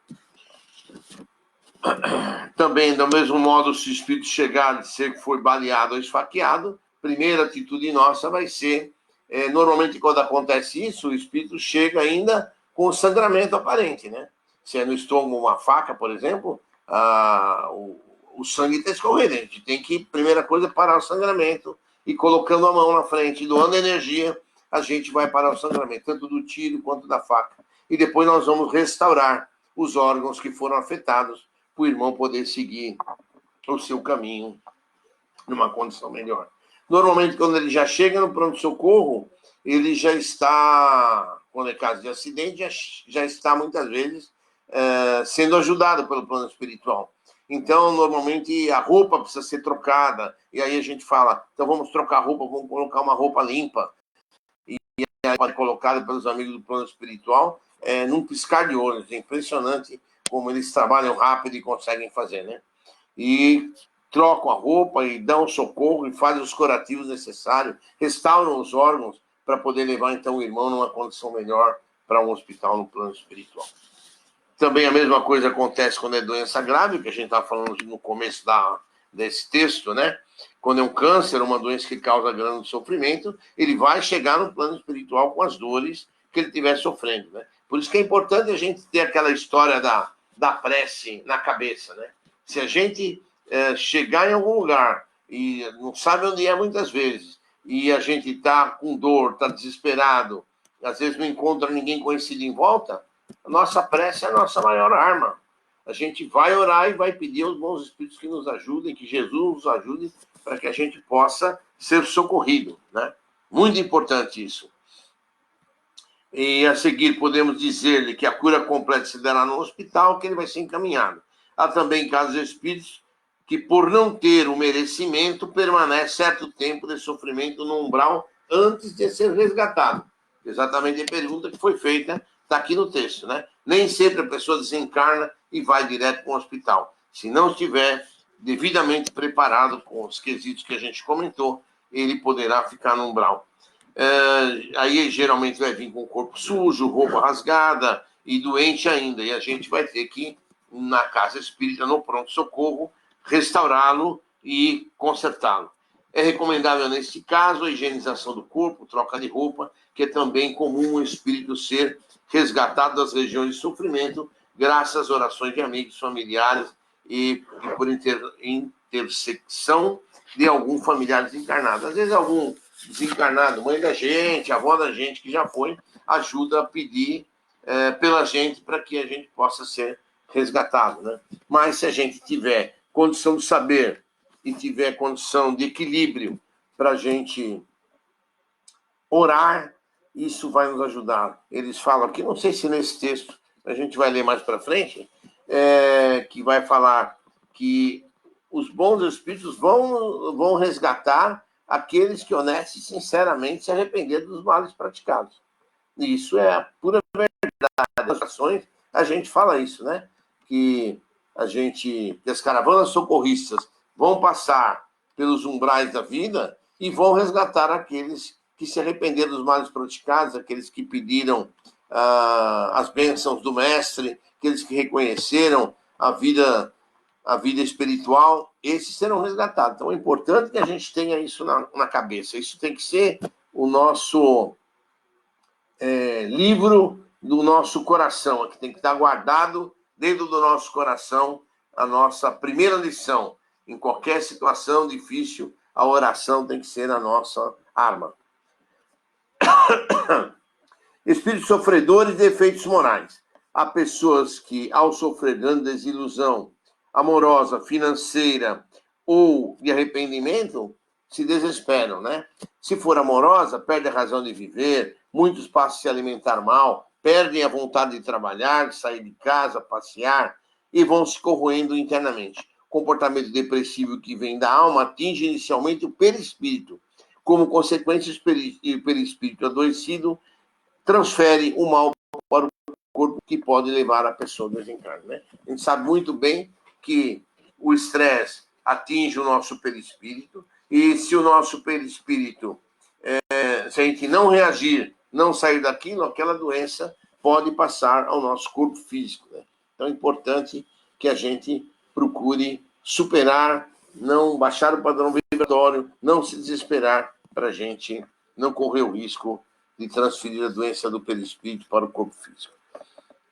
Também, do mesmo modo, se o espírito chegar a dizer que foi baleado ou esfaqueado, a primeira atitude nossa vai ser, normalmente quando acontece isso, o espírito chega ainda com sangramento aparente, né? Se é no estômago uma faca, por exemplo, o sangue está escorrendo. A gente tem que, primeira coisa, parar o sangramento e colocando a mão na frente, doando energia, a gente vai parar o sangramento, tanto do tiro quanto da faca. E depois nós vamos restaurar os órgãos que foram afetados, para o irmão poder seguir o seu caminho numa condição melhor. Normalmente, quando ele já chega no pronto-socorro, ele já está, quando é caso de acidente, já está muitas vezes sendo ajudado pelo plano espiritual. Então, normalmente, a roupa precisa ser trocada, e aí a gente fala, então vamos trocar a roupa, vamos colocar uma roupa limpa, e aí pode colocada pelos amigos do plano espiritual, num piscar de olhos. É impressionante como eles trabalham rápido e conseguem fazer, né? E trocam a roupa e dão socorro e fazem os curativos necessários, restauram os órgãos para poder levar, então, o irmão numa condição melhor para um hospital no plano espiritual. Também a mesma coisa acontece quando é doença grave, que a gente estava falando no começo desse texto, né? Quando é um câncer, uma doença que causa grande sofrimento, ele vai chegar no plano espiritual com as dores que ele estiver sofrendo, né? Por isso que é importante a gente ter aquela história da prece na cabeça, né? Se a gente chegar em algum lugar e não sabe onde é muitas vezes, e a gente está com dor, está desesperado, às vezes não encontra ninguém conhecido em volta, a nossa prece é a nossa maior arma. A gente vai orar e vai pedir aos bons espíritos que nos ajudem, que Jesus nos ajude, para que a gente possa ser socorrido, né? Muito importante isso. E a seguir podemos dizer-lhe que a cura completa se dará no hospital, que ele vai ser encaminhado. Há também casos de espíritos que, por não ter o merecimento, permanece certo tempo de sofrimento no umbral antes de ser resgatado. Exatamente a pergunta que foi feita, está aqui no texto, né? Nem sempre a pessoa desencarna e vai direto para o hospital. Se não estiver devidamente preparado com os quesitos que a gente comentou, ele poderá ficar no umbral. Aí geralmente vai vir com o corpo sujo, roupa rasgada e doente ainda. E a gente vai ter que, na casa espírita, no pronto-socorro, restaurá-lo e consertá-lo. É recomendável, nesse caso, a higienização do corpo, troca de roupa, que é também comum o espírito ser resgatado das regiões de sofrimento, graças às orações de amigos, familiares e por intersecção de algum familiar desencarnado. Às vezes algum desencarnado, mãe da gente, avó da gente que já foi, ajuda a pedir pela gente para que a gente possa ser resgatado, né? Mas se a gente tiver condição de saber e tiver condição de equilíbrio para a gente orar, isso vai nos ajudar. Eles falam aqui, não sei se nesse texto, a gente vai ler mais para frente, que vai falar que os bons espíritos vão resgatar aqueles que honestos e sinceramente se arrependeram dos males praticados. E isso é a pura verdade. Nas ações, a gente fala isso, né? Que as caravanas socorristas vão passar pelos umbrais da vida e vão resgatar aqueles que se arrependeram dos males praticados, aqueles que pediram as bênçãos do mestre, aqueles que reconheceram a vida espiritual, esses serão resgatados. Então é importante que a gente tenha isso na cabeça. Isso tem que ser o nosso livro do nosso coração, que tem que estar guardado dentro do nosso coração, a nossa primeira lição. Em qualquer situação difícil, a oração tem que ser a nossa arma. Espíritos sofredores de efeitos morais. Há pessoas que, ao sofrer grande desilusão amorosa, financeira ou de arrependimento, se desesperam, né? Se for amorosa, perde a razão de viver, muitos passam a se alimentar mal, perdem a vontade de trabalhar, de sair de casa, passear e vão se corroendo internamente. O comportamento depressivo que vem da alma atinge inicialmente o perispírito. Como consequência, o perispírito adoecido transfere o mal para o corpo, que pode levar a pessoa ao desencarne, né? A gente sabe muito bem que o estresse atinge o nosso perispírito, e se o nosso perispírito, se a gente não reagir, não sair daquilo, aquela doença pode passar ao nosso corpo físico, né? Então é importante que a gente procure superar, não baixar o padrão vibratório, não se desesperar, para a gente não correr o risco de transferir a doença do perispírito para o corpo físico.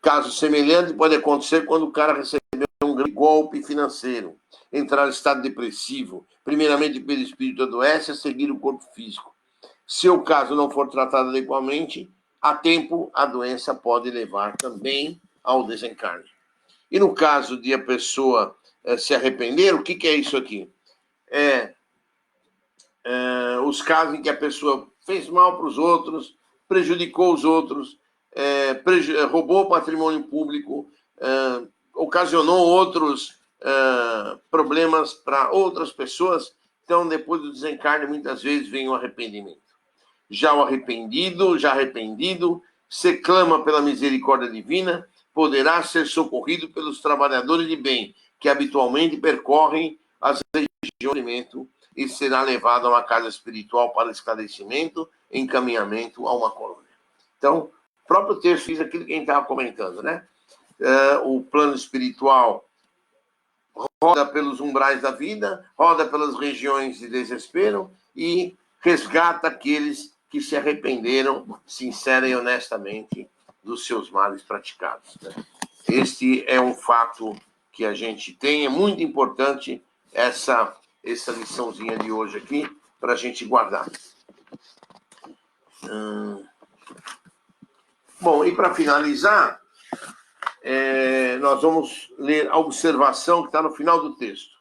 Caso semelhante pode acontecer quando o cara recebeu um grande golpe financeiro, entrar em estado depressivo, primeiramente o perispírito adoece, a seguir o corpo físico. Se o caso não for tratado adequadamente, a tempo a doença pode levar também ao desencarne. E no caso de a pessoa se arrepender, o que é isso aqui? Os casos em que a pessoa fez mal para os outros, prejudicou os outros, roubou patrimônio público, ocasionou outros problemas para outras pessoas. Então, depois do desencarne, muitas vezes vem o arrependimento. Já arrependido, se clama pela misericórdia divina, poderá ser socorrido pelos trabalhadores de bem, que habitualmente percorrem as regiões de sofrimento, e será levado a uma casa espiritual para esclarecimento, encaminhamento a uma colônia. Então, o próprio texto diz aquilo que a gente estava comentando, né? O plano espiritual roda pelos umbrais da vida, roda pelas regiões de desespero e resgata aqueles que se arrependeram, sincera e honestamente, dos seus males praticados, né? Este é um fato que a gente tem, é muito importante essa liçãozinha de hoje aqui, para a gente guardar. Bom, e para finalizar, nós vamos ler a observação que está no final do texto.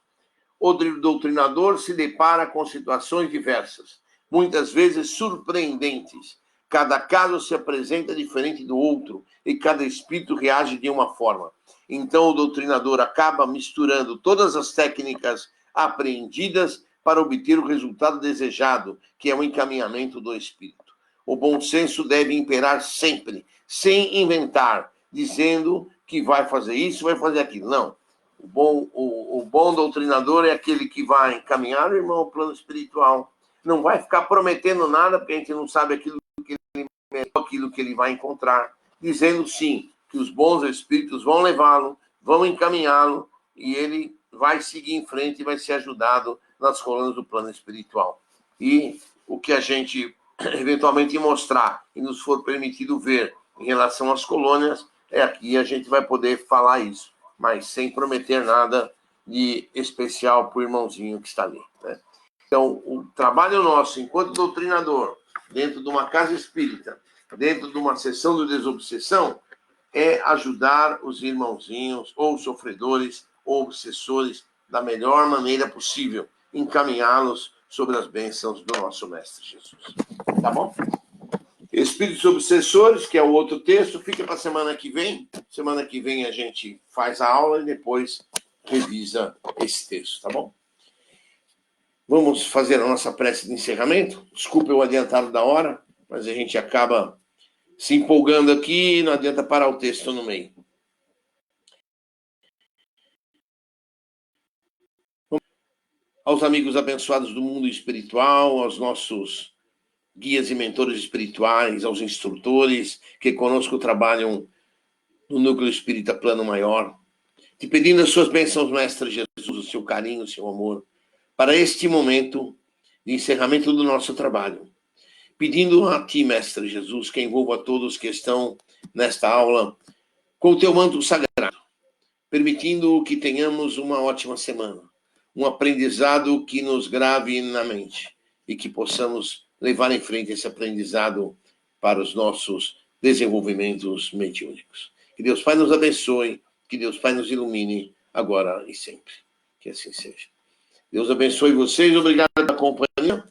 O doutrinador se depara com situações diversas, muitas vezes surpreendentes. Cada caso se apresenta diferente do outro e cada espírito reage de uma forma. Então, o doutrinador acaba misturando todas as técnicas apreendidas para obter o resultado desejado, que é o encaminhamento do espírito. O bom senso deve imperar sempre, sem inventar, dizendo que vai fazer isso, vai fazer aquilo. Não. O bom doutrinador é aquele que vai encaminhar o irmão ao plano espiritual. Não vai ficar prometendo nada, porque a gente não sabe aquilo que ele vai encontrar. Dizendo sim, que os bons espíritos vão levá-lo, vão encaminhá-lo, e ele vai seguir em frente e vai ser ajudado nas colônias do plano espiritual. E o que a gente eventualmente mostrar e nos for permitido ver em relação às colônias, aqui a gente vai poder falar isso, mas sem prometer nada de especial para o irmãozinho que está ali, né? Então, o trabalho nosso, enquanto doutrinador, dentro de uma casa espírita, dentro de uma sessão de desobsessão, é ajudar os irmãozinhos, ou sofredores, ou obsessores, da melhor maneira possível, encaminhá-los sobre as bênçãos do nosso Mestre Jesus. Tá bom? Espíritos obsessores, que é o outro texto, fica para a semana que vem. Semana que vem a gente faz a aula e depois revisa esse texto, tá bom? Vamos fazer a nossa prece de encerramento. Desculpe o adiantado da hora, mas a gente acaba se empolgando aqui e não adianta parar o texto no meio. Aos amigos abençoados do mundo espiritual, aos nossos guias e mentores espirituais, aos instrutores que conosco trabalham no Núcleo Espírita Plano Maior, te pedindo as suas bênçãos, Mestre Jesus, o seu carinho, o seu amor, para este momento de encerramento do nosso trabalho. Pedindo a ti, Mestre Jesus, que envolva todos que estão nesta aula com o teu manto sagrado, permitindo que tenhamos uma ótima semana, um aprendizado que nos grave na mente e que possamos levar em frente esse aprendizado para os nossos desenvolvimentos mediúnicos. Que Deus Pai nos abençoe, que Deus Pai nos ilumine agora e sempre. Que assim seja. Deus abençoe vocês, obrigado pela companhia.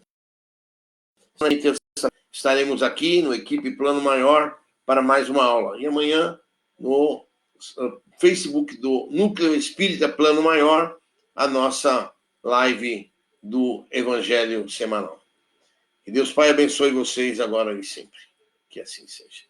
Estaremos aqui no Equipe Plano Maior para mais uma aula. E amanhã, no Facebook do Núcleo Espírita Plano Maior, a nossa live do Evangelho Semanal. Que Deus Pai abençoe vocês agora e sempre. Que assim seja.